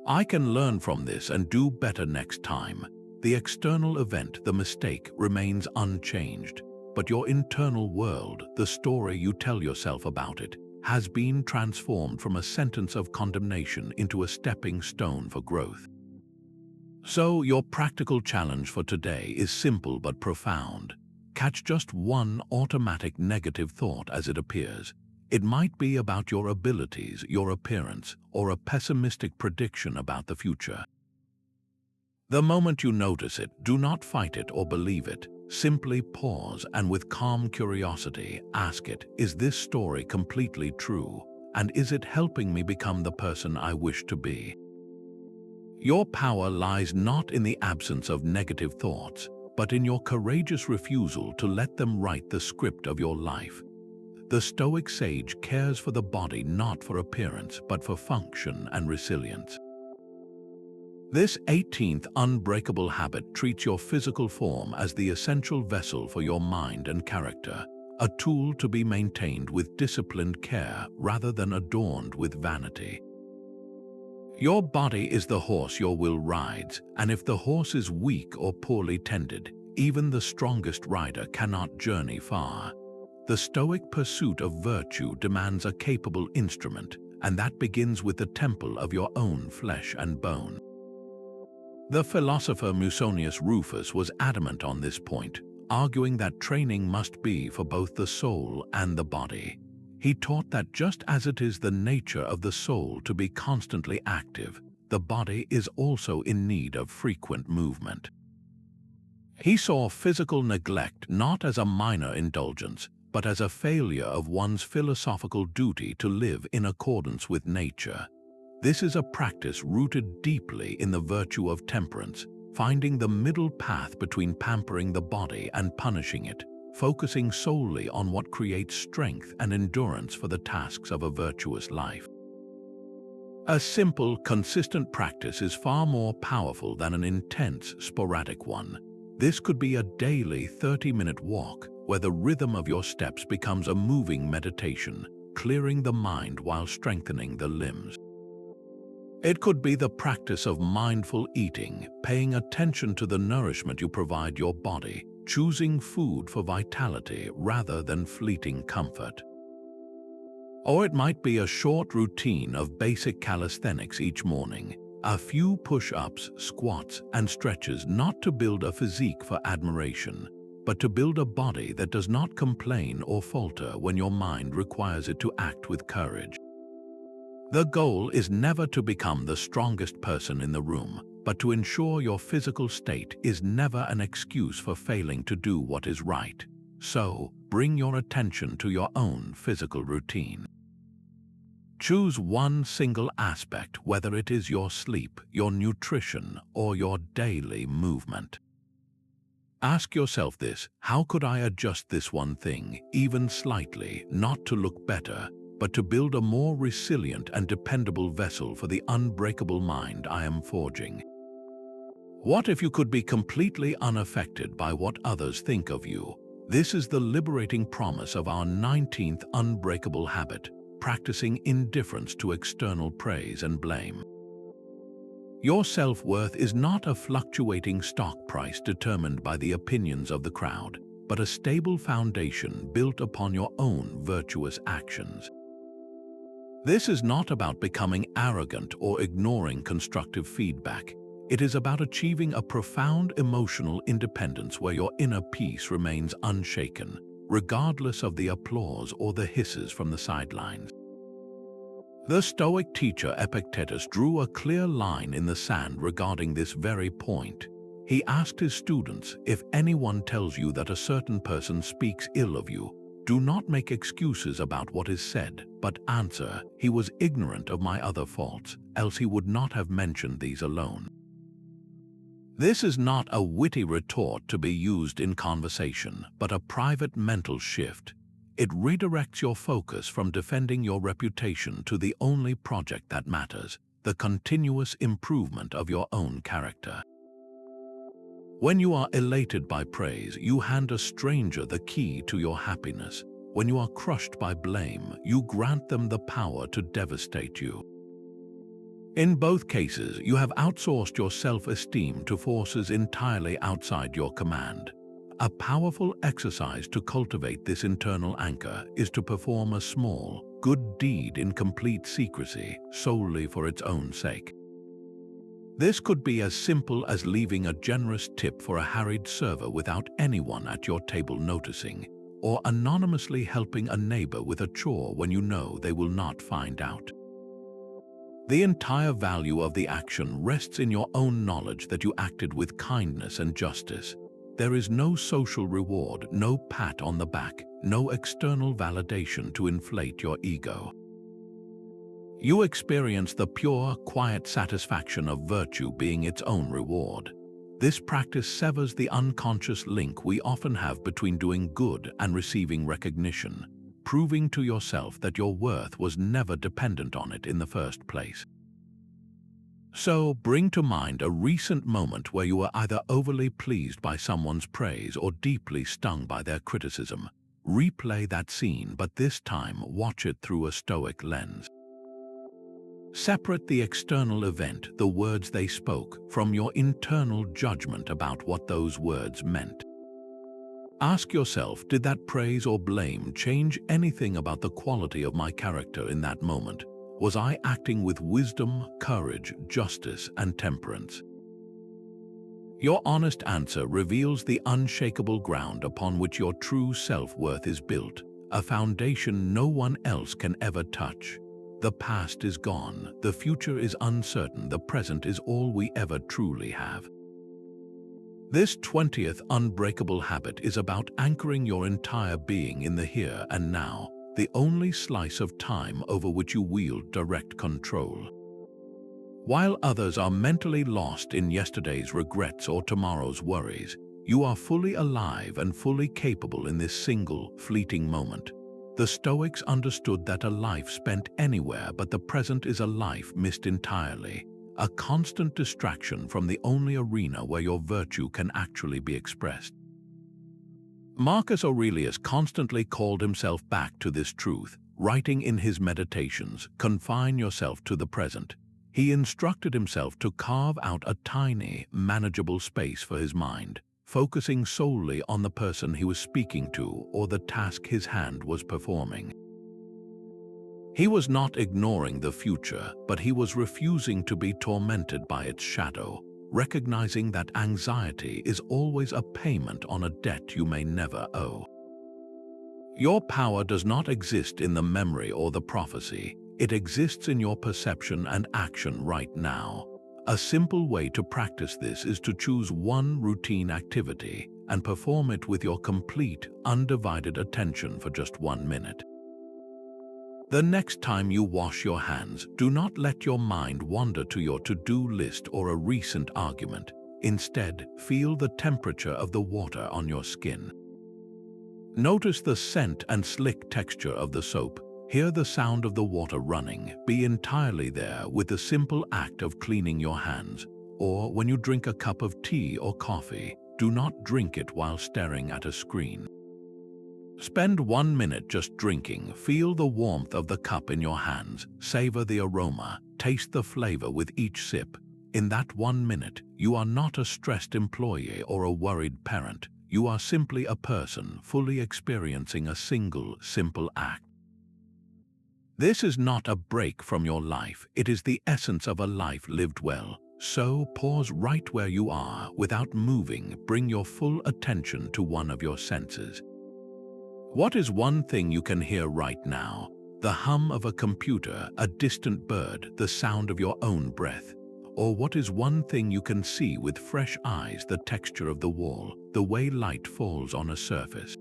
I can learn from this and do better next time." The external event, the mistake, remains unchanged, but your internal world, the story you tell yourself about it, has been transformed from a sentence of condemnation into a stepping stone for growth. So, your practical challenge for today is simple but profound. Catch just one automatic negative thought as it appears. It might be about your abilities, your appearance, or a pessimistic prediction about the future. The moment you notice it, do not fight it or believe it. Simply pause and with calm curiosity, ask it, "Is this story completely true? And is it helping me become the person I wish to be?" Your power lies not in the absence of negative thoughts, but in your courageous refusal to let them write the script of your life. The Stoic sage cares for the body not for appearance, but for function and resilience. This 18th unbreakable habit treats your physical form as the essential vessel for your mind and character, a tool to be maintained with disciplined care rather than adorned with vanity. Your body is the horse your will rides, and if the horse is weak or poorly tended, even the strongest rider cannot journey far. The Stoic pursuit of virtue demands a capable instrument, and that begins with the temple of your own flesh and bone. The philosopher Musonius Rufus was adamant on this point, arguing that training must be for both the soul and the body. He taught that just as it is the nature of the soul to be constantly active, the body is also in need of frequent movement. He saw physical neglect not as a minor indulgence, but as a failure of one's philosophical duty to live in accordance with nature. This is a practice rooted deeply in the virtue of temperance, finding the middle path between pampering the body and punishing it, focusing solely on what creates strength and endurance for the tasks of a virtuous life. A simple, consistent practice is far more powerful than an intense, sporadic one. This could be a daily 30-minute walk, where the rhythm of your steps becomes a moving meditation, clearing the mind while strengthening the limbs. It could be the practice of mindful eating, paying attention to the nourishment you provide your body, choosing food for vitality rather than fleeting comfort. Or it might be a short routine of basic calisthenics each morning, a few push-ups, squats, and stretches, not to build a physique for admiration, but to build a body that does not complain or falter when your mind requires it to act with courage. The goal is never to become the strongest person in the room, but to ensure your physical state is never an excuse for failing to do what is right. So, bring your attention to your own physical routine. Choose one single aspect, whether it is your sleep, your nutrition, or your daily movement. Ask yourself this: how could I adjust this one thing, even slightly, not to look better, but to build a more resilient and dependable vessel for the unbreakable mind I am forging? What if you could be completely unaffected by what others think of you? This is the liberating promise of our 19th unbreakable habit, practicing indifference to external praise and blame. Your self-worth is not a fluctuating stock price determined by the opinions of the crowd, but a stable foundation built upon your own virtuous actions. This is not about becoming arrogant or ignoring constructive feedback. It is about achieving a profound emotional independence where your inner peace remains unshaken, regardless of the applause or the hisses from the sidelines. The Stoic teacher Epictetus drew a clear line in the sand regarding this very point. He asked his students, if anyone tells you that a certain person speaks ill of you, do not make excuses about what is said, but answer, he was ignorant of my other faults, else he would not have mentioned these alone. This is not a witty retort to be used in conversation, but a private mental shift. It redirects your focus from defending your reputation to the only project that matters, the continuous improvement of your own character. When you are elated by praise, you hand a stranger the key to your happiness. When you are crushed by blame, you grant them the power to devastate you. In both cases, you have outsourced your self-esteem to forces entirely outside your command. A powerful exercise to cultivate this internal anchor is to perform a small, good deed in complete secrecy, solely for its own sake. This could be as simple as leaving a generous tip for a harried server without anyone at your table noticing, or anonymously helping a neighbor with a chore when you know they will not find out. The entire value of the action rests in your own knowledge that you acted with kindness and justice. There is no social reward, no pat on the back, no external validation to inflate your ego. You experience the pure, quiet satisfaction of virtue being its own reward. This practice severs the unconscious link we often have between doing good and receiving recognition, proving to yourself that your worth was never dependent on it in the first place. So, bring to mind a recent moment where you were either overly pleased by someone's praise or deeply stung by their criticism. Replay that scene, but this time watch it through a Stoic lens. Separate the external event, the words they spoke, from your internal judgment about what those words meant. Ask yourself, did that praise or blame change anything about the quality of my character in that moment? Was I acting with wisdom, courage, justice, and temperance? Your honest answer reveals the unshakable ground upon which your true self-worth is built, a foundation no one else can ever touch. The past is gone, the future is uncertain, the present is all we ever truly have. This 20th unbreakable habit is about anchoring your entire being in the here and now, the only slice of time over which you wield direct control. While others are mentally lost in yesterday's regrets or tomorrow's worries, you are fully alive and fully capable in this single, fleeting moment. The Stoics understood that a life spent anywhere but the present is a life missed entirely, a constant distraction from the only arena where your virtue can actually be expressed. Marcus Aurelius constantly called himself back to this truth, writing in his Meditations, "Confine yourself to the present." He instructed himself to carve out a tiny, manageable space for his mind, focusing solely on the person he was speaking to or the task his hand was performing. He was not ignoring the future, but he was refusing to be tormented by its shadow, recognizing that anxiety is always a payment on a debt you may never owe. Your power does not exist in the memory or the prophecy. It exists in your perception and action right now. A simple way to practice this is to choose one routine activity and perform it with your complete, undivided attention for just 1 minute. The next time you wash your hands, do not let your mind wander to your to-do list or a recent argument. Instead, feel the temperature of the water on your skin. Notice the scent and slick texture of the soap. Hear the sound of the water running. Be entirely there with the simple act of cleaning your hands. Or when you drink a cup of tea or coffee, do not drink it while staring at a screen. Spend 1 minute just drinking, feel the warmth of the cup in your hands, savor the aroma, taste the flavor with each sip. In that 1 minute, you are not a stressed employee or a worried parent. You are simply a person fully experiencing a single, simple act. This is not a break from your life, it is the essence of a life lived well. So pause right where you are, without moving, bring your full attention to one of your senses. What is one thing you can hear right now? The hum of a computer, a distant bird, the sound of your own breath? Or what is one thing you can see with fresh eyes, the texture of the wall, the way light falls on a surface?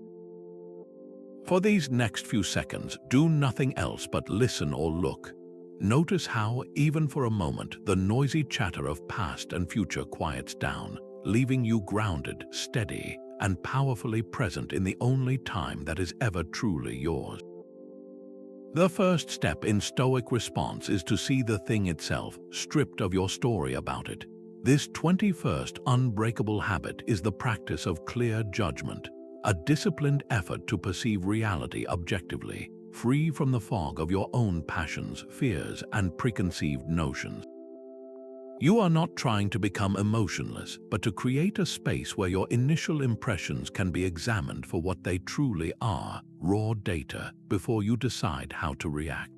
For these next few seconds, do nothing else but listen or look. Notice how, even for a moment, the noisy chatter of past and future quiets down, leaving you grounded, steady, and powerfully present in the only time that is ever truly yours. The first step in Stoic response is to see the thing itself, stripped of your story about it. This 21st unbreakable habit is the practice of clear judgment, a disciplined effort to perceive reality objectively, free from the fog of your own passions, fears, and preconceived notions. You are not trying to become emotionless, but to create a space where your initial impressions can be examined for what they truly are, raw data, before you decide how to react.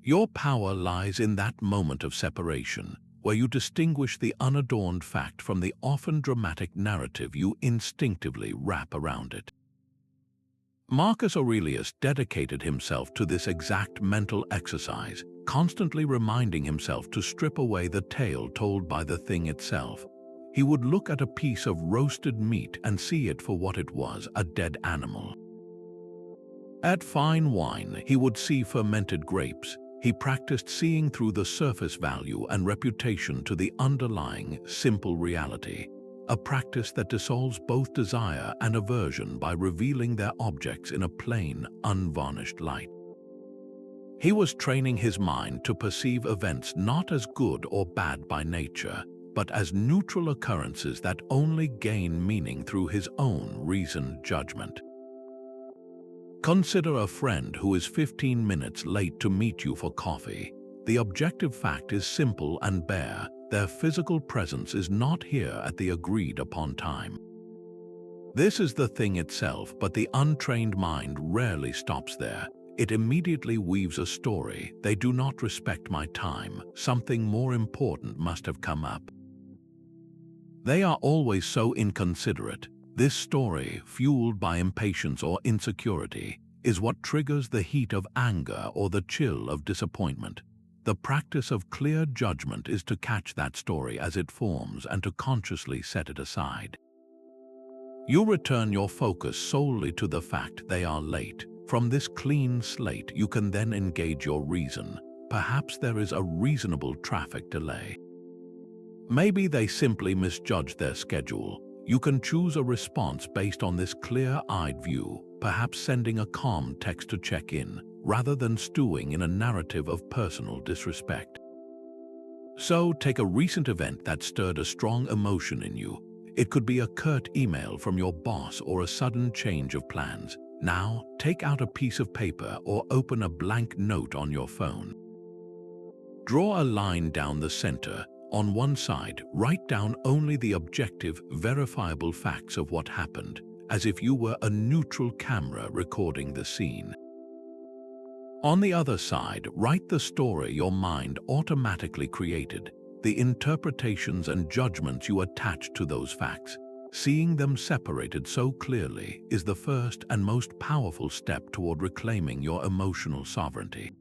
Your power lies in that moment of separation, where you distinguish the unadorned fact from the often dramatic narrative you instinctively wrap around it. Marcus Aurelius dedicated himself to this exact mental exercise, constantly reminding himself to strip away the tale told by the thing itself. He would look at a piece of roasted meat and see it for what it was, a dead animal. At fine wine, he would see fermented grapes. He practiced seeing through the surface value and reputation to the underlying, simple reality, a practice that dissolves both desire and aversion by revealing their objects in a plain, unvarnished light. He was training his mind to perceive events not as good or bad by nature, but as neutral occurrences that only gain meaning through his own reasoned judgment. Consider a friend who is 15 minutes late to meet you for coffee. The objective fact is simple and bare: their physical presence is not here at the agreed-upon time. This is the thing itself, but the untrained mind rarely stops there. It immediately weaves a story. They do not respect my time. Something more important must have come up. They are always so inconsiderate. This story, fueled by impatience or insecurity, is what triggers the heat of anger or the chill of disappointment. The practice of clear judgment is to catch that story as it forms and to consciously set it aside. You return your focus solely to the fact they are late. From this clean slate, you can then engage your reason. Perhaps there is a reasonable traffic delay. Maybe they simply misjudged their schedule. You can choose a response based on this clear-eyed view, perhaps sending a calm text to check in, rather than stewing in a narrative of personal disrespect. So, take a recent event that stirred a strong emotion in you. It could be a curt email from your boss or a sudden change of plans. Now, take out a piece of paper or open a blank note on your phone. Draw a line down the center. On one side, write down only the objective, verifiable facts of what happened, as if you were a neutral camera recording the scene. On the other side, write the story your mind automatically created, the interpretations and judgments you attach to those facts. Seeing them separated so clearly is the first and most powerful step toward reclaiming your emotional sovereignty.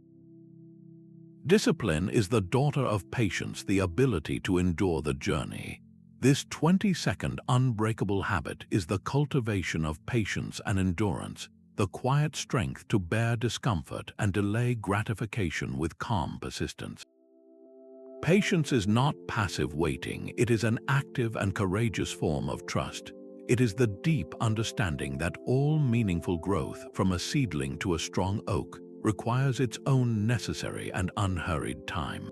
Discipline is the daughter of patience, the ability to endure the journey. This 20-second unbreakable habit is the cultivation of patience and endurance, the quiet strength to bear discomfort and delay gratification with calm persistence. Patience is not passive waiting, it is an active and courageous form of trust. It is the deep understanding that all meaningful growth, from a seedling to a strong oak, requires its own necessary and unhurried time.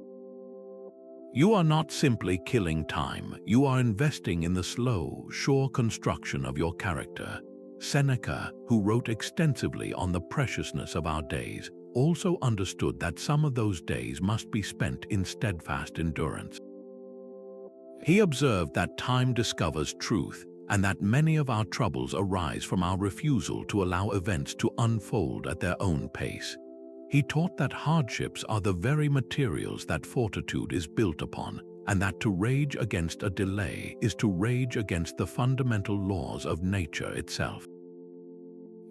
You are not simply killing time, you are investing in the slow, sure construction of your character. Seneca, who wrote extensively on the preciousness of our days, also understood that some of those days must be spent in steadfast endurance. He observed that time discovers truth, and that many of our troubles arise from our refusal to allow events to unfold at their own pace. He taught that hardships are the very materials that fortitude is built upon, and that to rage against a delay is to rage against the fundamental laws of nature itself.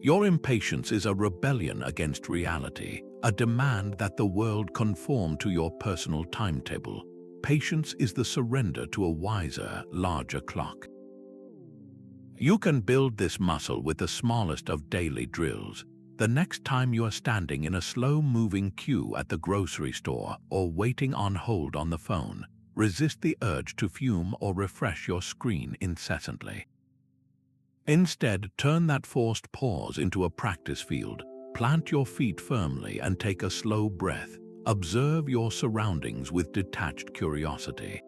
Your impatience is a rebellion against reality, a demand that the world conform to your personal timetable. Patience is the surrender to a wiser, larger clock. You can build this muscle with the smallest of daily drills. The next time you are standing in a slow-moving queue at the grocery store or waiting on hold on the phone, resist the urge to fume or refresh your screen incessantly. Instead, turn that forced pause into a practice field. Plant your feet firmly and take a slow breath. Observe your surroundings with detached curiosity.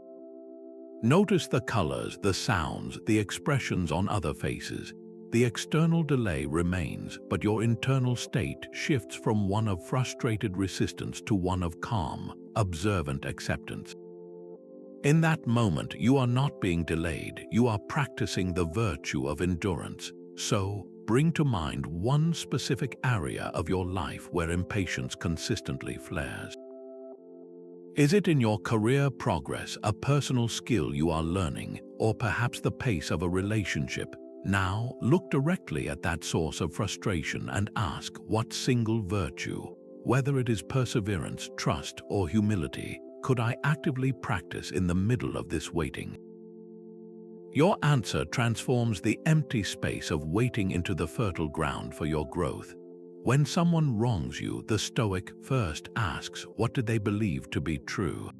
Notice the colors, the sounds, the expressions on other faces. The external delay remains, but your internal state shifts from one of frustrated resistance to one of calm, observant acceptance. In that moment, you are not being delayed, you are practicing the virtue of endurance. So, bring to mind one specific area of your life where impatience consistently flares. Is it in your career progress, a personal skill you are learning, or perhaps the pace of a relationship? Now, look directly at that source of frustration and ask, what single virtue, whether it is perseverance, trust, or humility, could I actively practice in the middle of this waiting? Your answer transforms the empty space of waiting into the fertile ground for your growth. When someone wrongs you, the Stoic first asks, what did they believe to be true?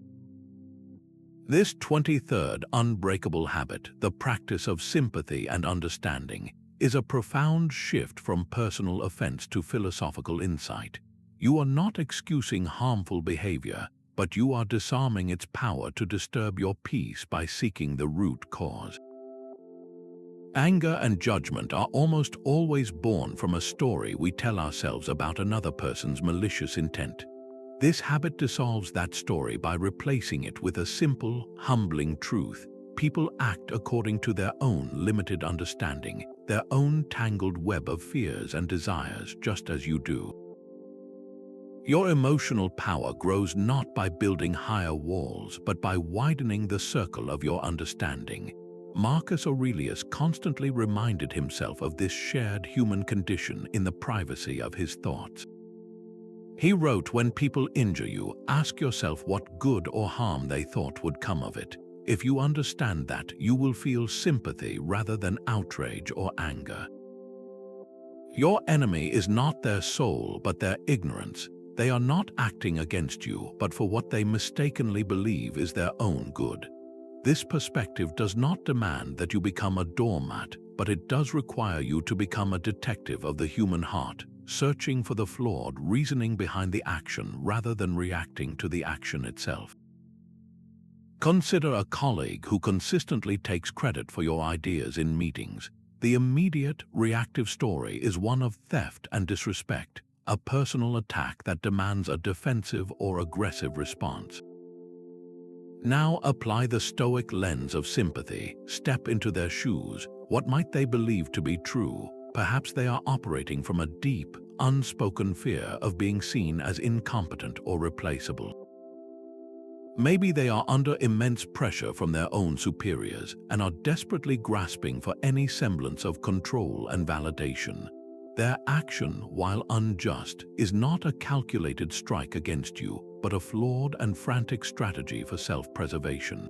This 23rd unbreakable habit, the practice of sympathy and understanding, is a profound shift from personal offense to philosophical insight. You are not excusing harmful behavior, but you are disarming its power to disturb your peace by seeking the root cause. Anger and judgment are almost always born from a story we tell ourselves about another person's malicious intent. This habit dissolves that story by replacing it with a simple, humbling truth. People act according to their own limited understanding, their own tangled web of fears and desires, just as you do. Your emotional power grows not by building higher walls, but by widening the circle of your understanding. Marcus Aurelius constantly reminded himself of this shared human condition in the privacy of his thoughts. He wrote, when people injure you, ask yourself what good or harm they thought would come of it. If you understand that, you will feel sympathy rather than outrage or anger. Your enemy is not their soul, but their ignorance. They are not acting against you, but for what they mistakenly believe is their own good. This perspective does not demand that you become a doormat, but it does require you to become a detective of the human heart, searching for the flawed reasoning behind the action rather than reacting to the action itself. Consider a colleague who consistently takes credit for your ideas in meetings. The immediate, reactive story is one of theft and disrespect, a personal attack that demands a defensive or aggressive response. Now apply the Stoic lens of sympathy. Step into their shoes. What might they believe to be true? Perhaps they are operating from a deep, unspoken fear of being seen as incompetent or replaceable. Maybe they are under immense pressure from their own superiors and are desperately grasping for any semblance of control and validation. Their action, while unjust, is not a calculated strike against you, but a flawed and frantic strategy for self-preservation.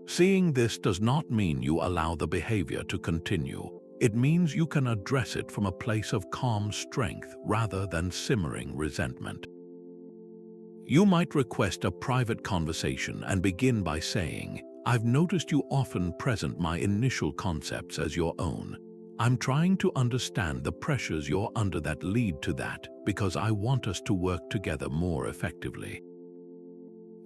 Seeing this does not mean you allow the behavior to continue. It means you can address it from a place of calm strength rather than simmering resentment. You might request a private conversation and begin by saying, I've noticed you often present my initial concepts as your own. I'm trying to understand the pressures you're under that lead to that, because I want us to work together more effectively.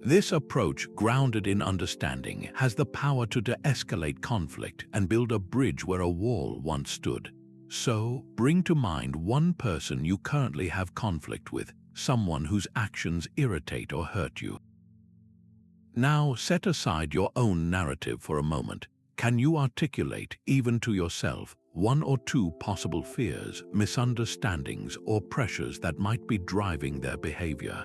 This approach, grounded in understanding, has the power to de-escalate conflict and build a bridge where a wall once stood. So, bring to mind one person you currently have conflict with, someone whose actions irritate or hurt you. Now, set aside your own narrative for a moment. Can you articulate, even to yourself, one or two possible fears, misunderstandings, or pressures that might be driving their behavior?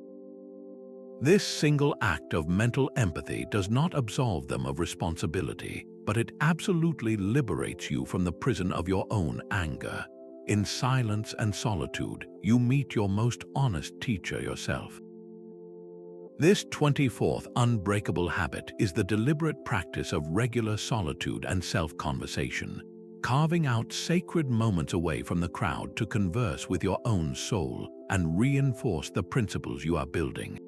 This single act of mental empathy does not absolve them of responsibility, but it absolutely liberates you from the prison of your own anger. In silence and solitude, you meet your most honest teacher yourself. This 24th unbreakable habit is the deliberate practice of regular solitude and self-conversation, carving out sacred moments away from the crowd to converse with your own soul and reinforce the principles you are building.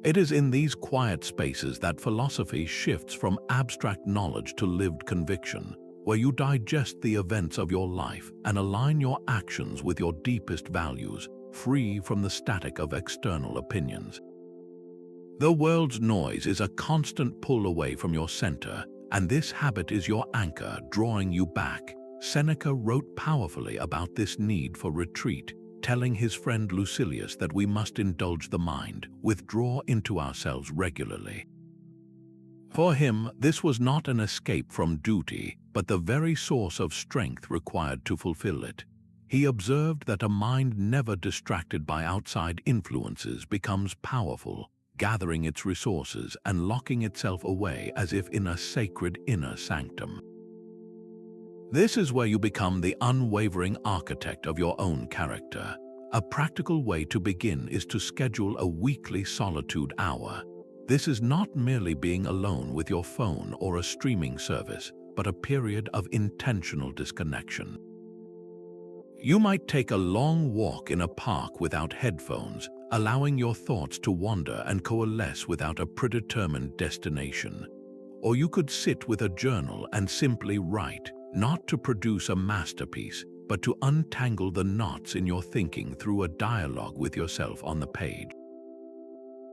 It is in these quiet spaces that philosophy shifts from abstract knowledge to lived conviction, where you digest the events of your life and align your actions with your deepest values, free from the static of external opinions. The world's noise is a constant pull away from your center, and this habit is your anchor, drawing you back. Seneca wrote powerfully about this need for retreat, telling his friend Lucilius that we must indulge the mind, withdraw into ourselves regularly. For him, this was not an escape from duty, but the very source of strength required to fulfill it. He observed that a mind never distracted by outside influences becomes powerful, gathering its resources and locking itself away as if in a sacred inner sanctum. This is where you become the unwavering architect of your own character. A practical way to begin is to schedule a weekly solitude hour. This is not merely being alone with your phone or a streaming service, but a period of intentional disconnection. You might take a long walk in a park without headphones, allowing your thoughts to wander and coalesce without a predetermined destination. Or you could sit with a journal and simply write, not to produce a masterpiece, but to untangle the knots in your thinking through a dialogue with yourself on the page.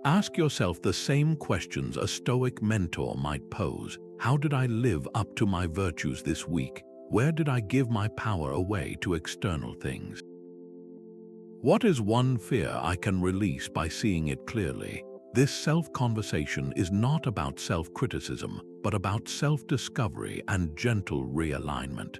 Ask yourself the same questions a Stoic mentor might pose. How did I live up to my virtues this week? Where did I give my power away to external things? What is one fear I can release by seeing it clearly? This self-conversation is not about self-criticism, but about self-discovery and gentle realignment.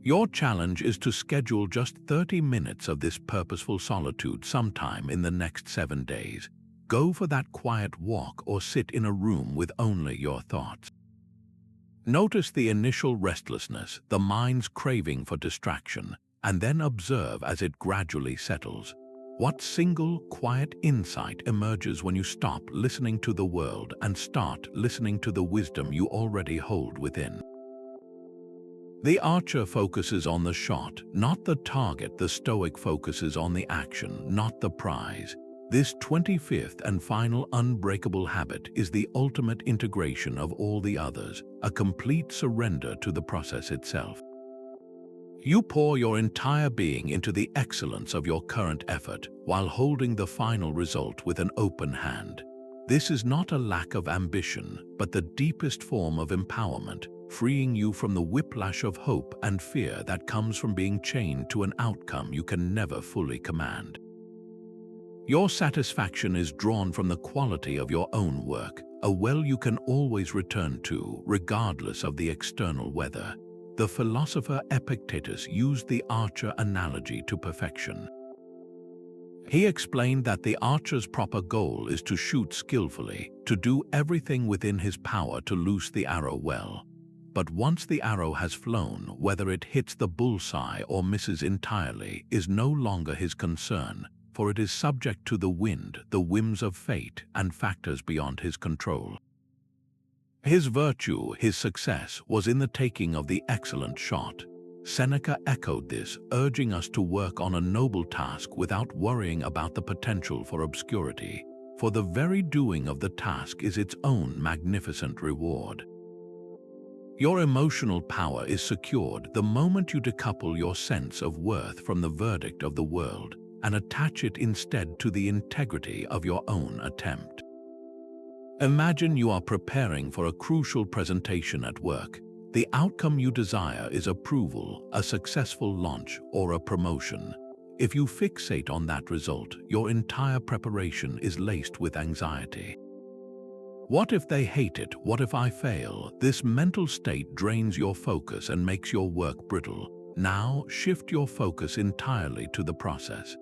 Your challenge is to schedule just 30 minutes of this purposeful solitude sometime in the next 7 days. Go for that quiet walk or sit in a room with only your thoughts. Notice the initial restlessness, the mind's craving for distraction, and then observe as it gradually settles. What single, quiet insight emerges when you stop listening to the world and start listening to the wisdom you already hold within? The archer focuses on the shot, not the target. The Stoic focuses on the action, not the prize. This 25th and final unbreakable habit is the ultimate integration of all the others, a complete surrender to the process itself. You pour your entire being into the excellence of your current effort while holding the final result with an open hand. This is not a lack of ambition, but the deepest form of empowerment, freeing you from the whiplash of hope and fear that comes from being chained to an outcome you can never fully command. Your satisfaction is drawn from the quality of your own work, a well you can always return to, regardless of the external weather. The philosopher Epictetus used the archer analogy to perfection. He explained that the archer's proper goal is to shoot skillfully, to do everything within his power to loose the arrow well. But once the arrow has flown, whether it hits the bullseye or misses entirely is no longer his concern, for it is subject to the wind, the whims of fate, and factors beyond his control. His virtue, his success, was in the taking of the excellent shot. Seneca echoed this, urging us to work on a noble task without worrying about the potential for obscurity, for the very doing of the task is its own magnificent reward. Your emotional power is secured the moment you decouple your sense of worth from the verdict of the world and attach it instead to the integrity of your own attempt. Imagine you are preparing for a crucial presentation at work. The outcome you desire is approval, a successful launch, or a promotion. If you fixate on that result, your entire preparation is laced with anxiety. What if they hate it? What if I fail? This mental state drains your focus and makes your work brittle. Now, shift your focus entirely to the process.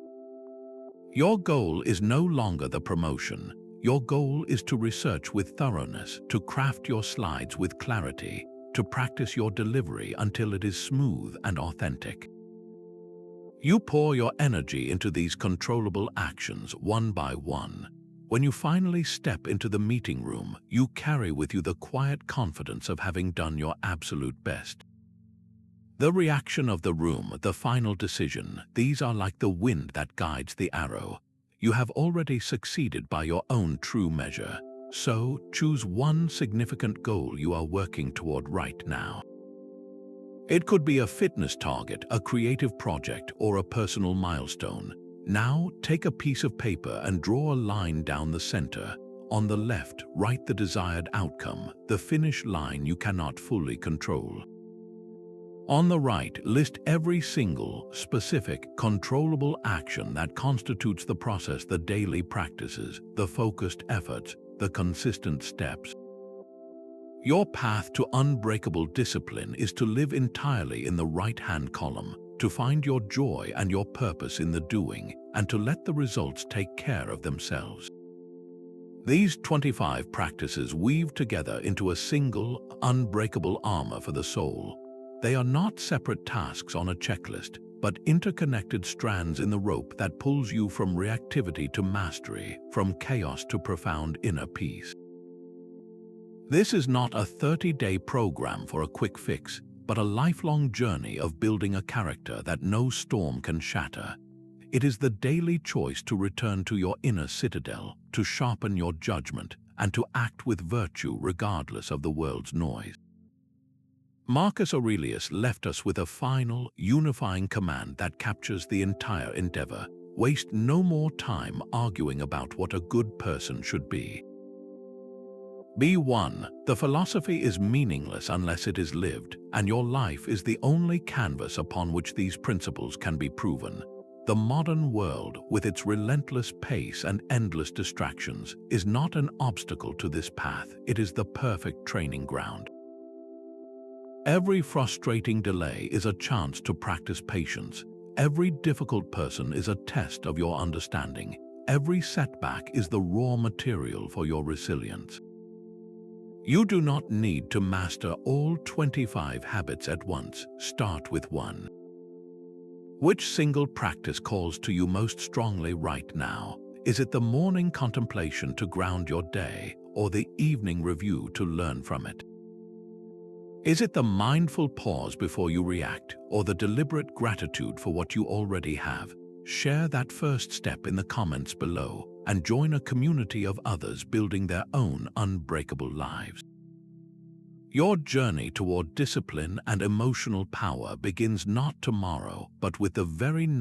Your goal is no longer the promotion. Your goal is to research with thoroughness, to craft your slides with clarity, to practice your delivery until it is smooth and authentic. You pour your energy into these controllable actions one by one. When you finally step into the meeting room, you carry with you the quiet confidence of having done your absolute best. The reaction of the room, the final decision, these are like the wind that guides the arrow. You have already succeeded by your own true measure. So, choose one significant goal you are working toward right now. It could be a fitness target, a creative project, or a personal milestone. Now, take a piece of paper and draw a line down the center. On the left, write the desired outcome, the finish line you cannot fully control. On the right, list every single, specific, controllable action that constitutes the process, the daily practices, the focused efforts, the consistent steps. Your path to unbreakable discipline is to live entirely in the right-hand column, to find your joy and your purpose in the doing, and to let the results take care of themselves. These 25 practices weave together into a single, unbreakable armor for the soul. They are not separate tasks on a checklist, but interconnected strands in the rope that pulls you from reactivity to mastery, from chaos to profound inner peace. This is not a 30-day program for a quick fix, but a lifelong journey of building a character that no storm can shatter. It is the daily choice to return to your inner citadel, to sharpen your judgment, and to act with virtue regardless of the world's noise. Marcus Aurelius left us with a final, unifying command that captures the entire endeavor. Waste no more time arguing about what a good person should be. Be one. The philosophy is meaningless unless it is lived, and your life is the only canvas upon which these principles can be proven. The modern world, with its relentless pace and endless distractions, is not an obstacle to this path. It is the perfect training ground. Every frustrating delay is a chance to practice patience. Every difficult person is a test of your understanding. Every setback is the raw material for your resilience. You do not need to master all 25 habits at once. Start with one. Which single practice calls to you most strongly right now? Is it the morning contemplation to ground your day, or the evening review to learn from it? Is it the mindful pause before you react, or the deliberate gratitude for what you already have? Share that first step in the comments below and join a community of others building their own unbreakable lives. Your journey toward discipline and emotional power begins not tomorrow, but with the very